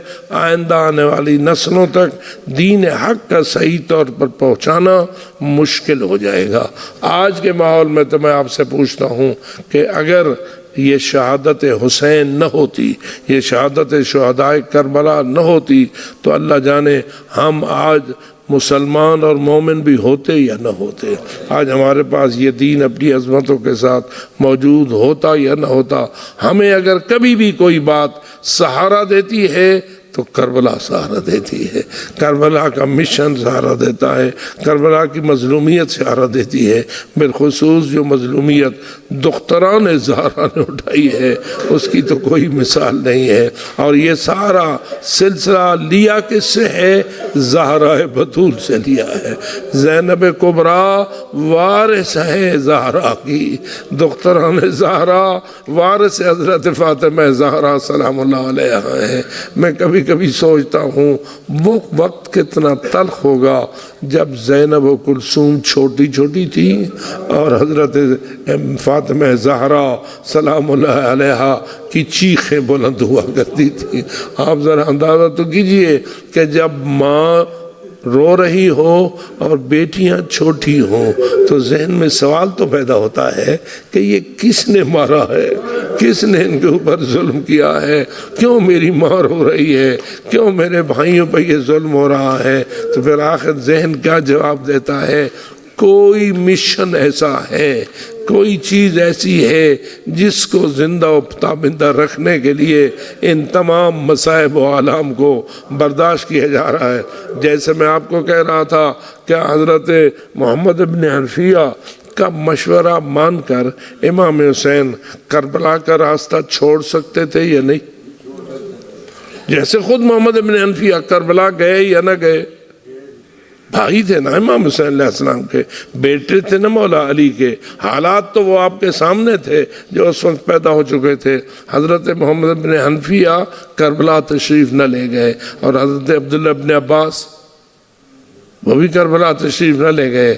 آئندہ آنے والی نسلوں تک دین حق کا صحیح طور پر پہنچانا مشکل ہو جائے گا۔ آج کے ماحول میں تو میں آپ سے پوچھتا ہوں کہ اگر یہ شہادت حسین نہ ہوتی، یہ شہادت شہداء کربلا نہ ہوتی تو اللہ جانے ہم آج مسلمان اور مومن بھی ہوتے یا نہ ہوتے۔ آج ہمارے پاس یہ دین اپنی عظمتوں کے ساتھ موجود ہوتا یا نہ ہوتا۔ ہمیں اگر کبھی بھی کوئی بات سہارا دیتی ہے تو کربلا سہارا دیتی ہے، کربلا کا مشن سہارا دیتا ہے، کربلا کی مظلومیت سہارا دیتی ہے۔ بالخصوص جو مظلومیت دختران زہرا نے اٹھائی ہے اس کی تو کوئی مثال نہیں ہے، اور یہ سارا سلسلہ لیا کس سے ہے؟ زہرا بطول سے لیا ہے۔ زینب کبریٰ وارث ہے زہرا کی، دختران زہرا وارث حضرت فاطمہ زہرا سلام اللہ علیہ ہیں۔ میں کبھی کبھی سوچتا ہوں وہ وقت کتنا تلخ ہوگا جب زینب و کلثوم چھوٹی چھوٹی تھی اور حضرت فاطمہ زہرا سلام اللہ علیہ کی چیخیں بلند ہوا کرتی تھی۔ آپ ذرا اندازہ تو کیجئے کہ جب ماں رو رہی ہو اور بیٹیاں چھوٹی ہوں تو ذہن میں سوال تو پیدا ہوتا ہے کہ یہ کس نے مارا ہے، کس نے ان کے اوپر ظلم کیا ہے، کیوں میری ماں رو رہی ہے، کیوں میرے بھائیوں پہ یہ ظلم ہو رہا ہے؟ تو پھر آخر ذہن کیا جواب دیتا ہے؟ کوئی مشن ایسا ہے، کوئی چیز ایسی ہے جس کو زندہ و پابندہ رکھنے کے لیے ان تمام مصائب و آلام کو برداشت کیا جا رہا ہے۔ جیسے میں آپ کو کہہ رہا تھا کہ حضرت محمد ابن حنفیہ کا مشورہ مان کر امام حسین کربلا کا راستہ چھوڑ سکتے تھے یا نہیں؟ جیسے خود محمد ابن حنفیہ کربلا گئے یا نہ گئے، بھائی تھے نا امام حسین علیہ السلام کے، بیٹے تھے نا مولا علی کے، حالات تو وہ آپ کے سامنے تھے جو اس وقت پیدا ہو چکے تھے۔ حضرت محمد بن حنفیہ کربلا تشریف نہ لے گئے، اور حضرت عبداللہ بن عباس وہ بھی کربلا تشریف نہ لے گئے۔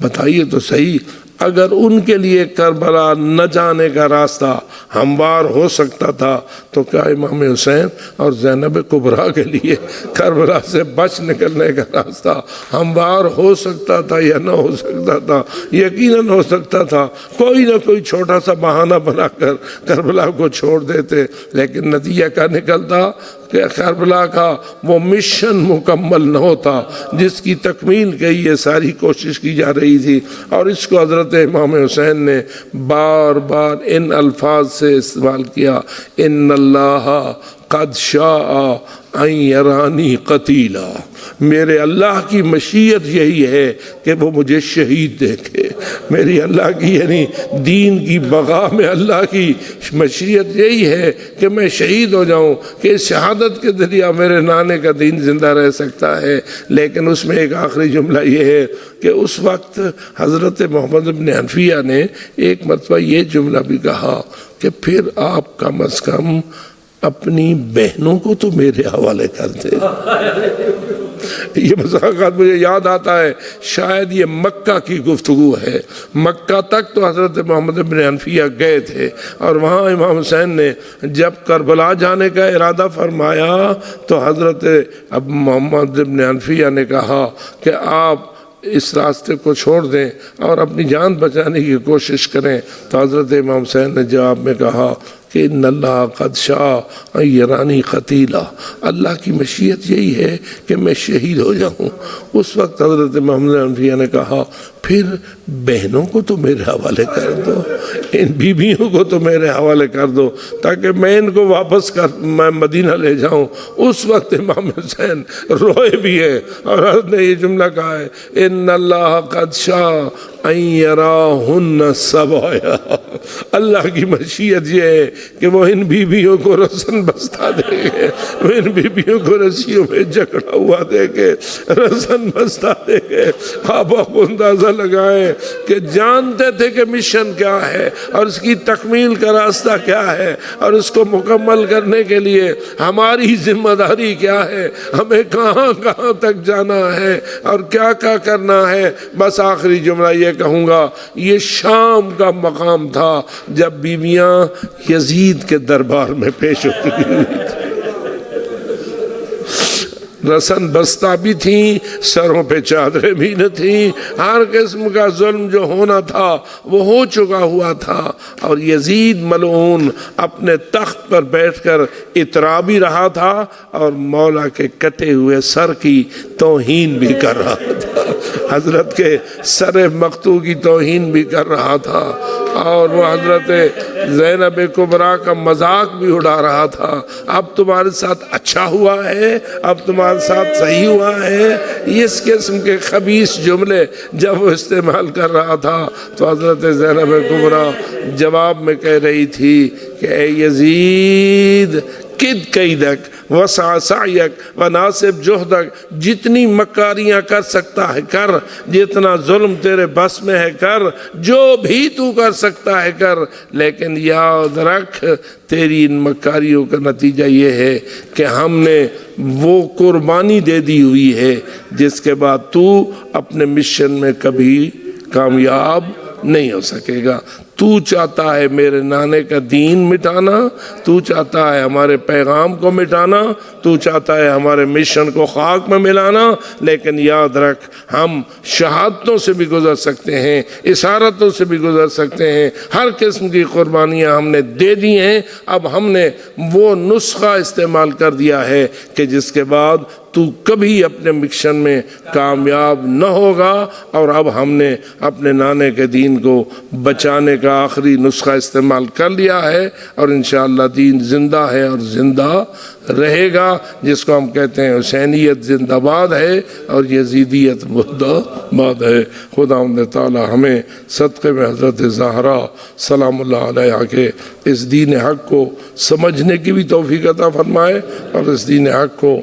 بتائیے تو صحیح، اگر ان کے لیے کربلا نہ جانے کا راستہ ہموار ہو سکتا تھا تو کیا امام حسین اور زینب کبریٰ کے لیے کربلا سے بچ نکلنے کا راستہ ہموار ہو سکتا تھا یا نہ ہو سکتا تھا؟ یقیناً ہو سکتا تھا، کوئی نہ کوئی چھوٹا سا بہانہ بنا کر کربلا کو چھوڑ دیتے، لیکن نتیجہ کیا نکلتا کہ کربلا کا وہ مشن مکمل نہ ہوتا جس کی تکمیل کے یہ ساری کوشش کی جا رہی تھی۔ اور اس کو حضرت امام حسین نے بار بار ان الفاظ سے استعمال کیا، ان اللہ قد شاء ان یرانی قتیلا، میرے اللہ کی مشیت یہی ہے کہ وہ مجھے شہید دیکھے۔ میری اللہ کی یعنی دین کی بغا میں اللہ کی مشیت یہی ہے کہ میں شہید ہو جاؤں، کہ شہادت کے ذریعہ میرے نانے کا دین زندہ رہ سکتا ہے۔ لیکن اس میں ایک آخری جملہ یہ ہے کہ اس وقت حضرت محمد بن حنفیہ نے ایک مرتبہ یہ جملہ بھی کہا کہ پھر آپ کم از کم اپنی بہنوں کو تو میرے حوالے کر دے۔ یہ مذاقات مجھے یاد آتا ہے، شاید یہ مکہ کی گفتگو ہے۔ مکہ تک تو حضرت محمد بن حنفیہ گئے تھے، اور وہاں امام حسین نے جب کربلا جانے کا ارادہ فرمایا تو حضرت اب محمد بن حنفیہ نے کہا کہ آپ اس راستے کو چھوڑ دیں اور اپنی جان بچانے کی کوشش کریں۔ تو حضرت امام حسین نے جواب میں کہا کہ ان اللہ قد شاء ان یرانی قتیلا، اللہ کی مشیت یہی ہے کہ میں شہید ہو جاؤں۔ اس وقت حضرت محمد حنفیہ نے کہا پھر بہنوں کو تو میرے حوالے کر دو، ان بیویوں کو تو میرے حوالے کر دو تاکہ میں ان کو واپس میں مدینہ لے جاؤں۔ اس وقت امام حسین روئے بھی ہیں، اور حضرت نے یہ جملہ کہا ہے ان اللہ قد شاء ان یراہن سبایا، اللہ کی مشیت یہ ہے کہ وہ ان بیویوں کو رسن بستہ دے گے، وہ ان بیویوں کو رسیوں میں جکڑا ہوا دے گے، رسن بستہ دے گے۔ آپ اندازہ لگائیں کہ جانتے تھے کہ مشن کیا ہے اور اس کی تکمیل کا راستہ کیا ہے، اور اس کو مکمل کرنے کے لیے ہماری ذمہ داری کیا ہے، ہمیں کہاں کہاں تک جانا ہے اور کیا کیا کرنا ہے۔ بس آخری جملہ یہ کہوں گا، یہ شام کا مقام تھا جب بیویاں یزید کے دربار میں پیش ہو چکی ہوئی تھی، رسن بستہ بھی تھیں، سروں پہ چادریں بھی نہ تھیں، ہر قسم کا ظلم جو ہونا تھا وہ ہو چکا ہوا تھا، اور یزید ملعون اپنے تخت پر بیٹھ کر اترا بھی رہا تھا اور مولا کے کٹے ہوئے سر کی توہین بھی کر رہا تھا، حضرت کے سر مقتول کی توہین بھی کر رہا تھا، اور وہ حضرت زینب کبریٰ کا مذاق بھی اڑا رہا تھا، اب تمہارے ساتھ اچھا ہوا ہے، اب تمہارے ساتھ صحیح ہوا ہے، اس قسم کے خبیث جملے جب وہ استعمال کر رہا تھا تو حضرت زینب کبریٰ جواب میں کہہ رہی تھی کہ اے یزید کد قیدک وسع سعیک وناسب جہدک، جتنی مکاریاں کر سکتا ہے کر، جتنا ظلم تیرے بس میں ہے کر، جو بھی تو کر سکتا ہے کر، لیکن یاد رکھ تیری ان مکاریوں کا نتیجہ یہ ہے کہ ہم نے وہ قربانی دے دی ہوئی ہے جس کے بعد تو اپنے مشن میں کبھی کامیاب نہیں ہو سکے گا۔ تو چاہتا ہے میرے نانے کا دین مٹانا، تو چاہتا ہے ہمارے پیغام کو مٹانا، تو چاہتا ہے ہمارے مشن کو خاک میں ملانا، لیکن یاد رکھ ہم شہادتوں سے بھی گزر سکتے ہیں، اسارتوں سے بھی گزر سکتے ہیں، ہر قسم کی قربانیاں ہم نے دے دی ہیں۔ اب ہم نے وہ نسخہ استعمال کر دیا ہے کہ جس کے بعد تو کبھی اپنے مشن میں کامیاب نہ ہوگا، اور اب ہم نے اپنے نانے کے دین کو بچانے کا آخری نسخہ استعمال کر لیا ہے، اور انشاءاللہ دین زندہ ہے اور زندہ رہے گا، جس کو ہم کہتے ہیں حسینیت زندہ باد ہے اور یزیدیت مردہ باد ہے۔ خداوند تعالی ہمیں صدقے میں حضرت زہرا سلام اللہ علیہا کے اس دین حق کو سمجھنے کی بھی توفیق عطا فرمائے، اور اس دین حق کو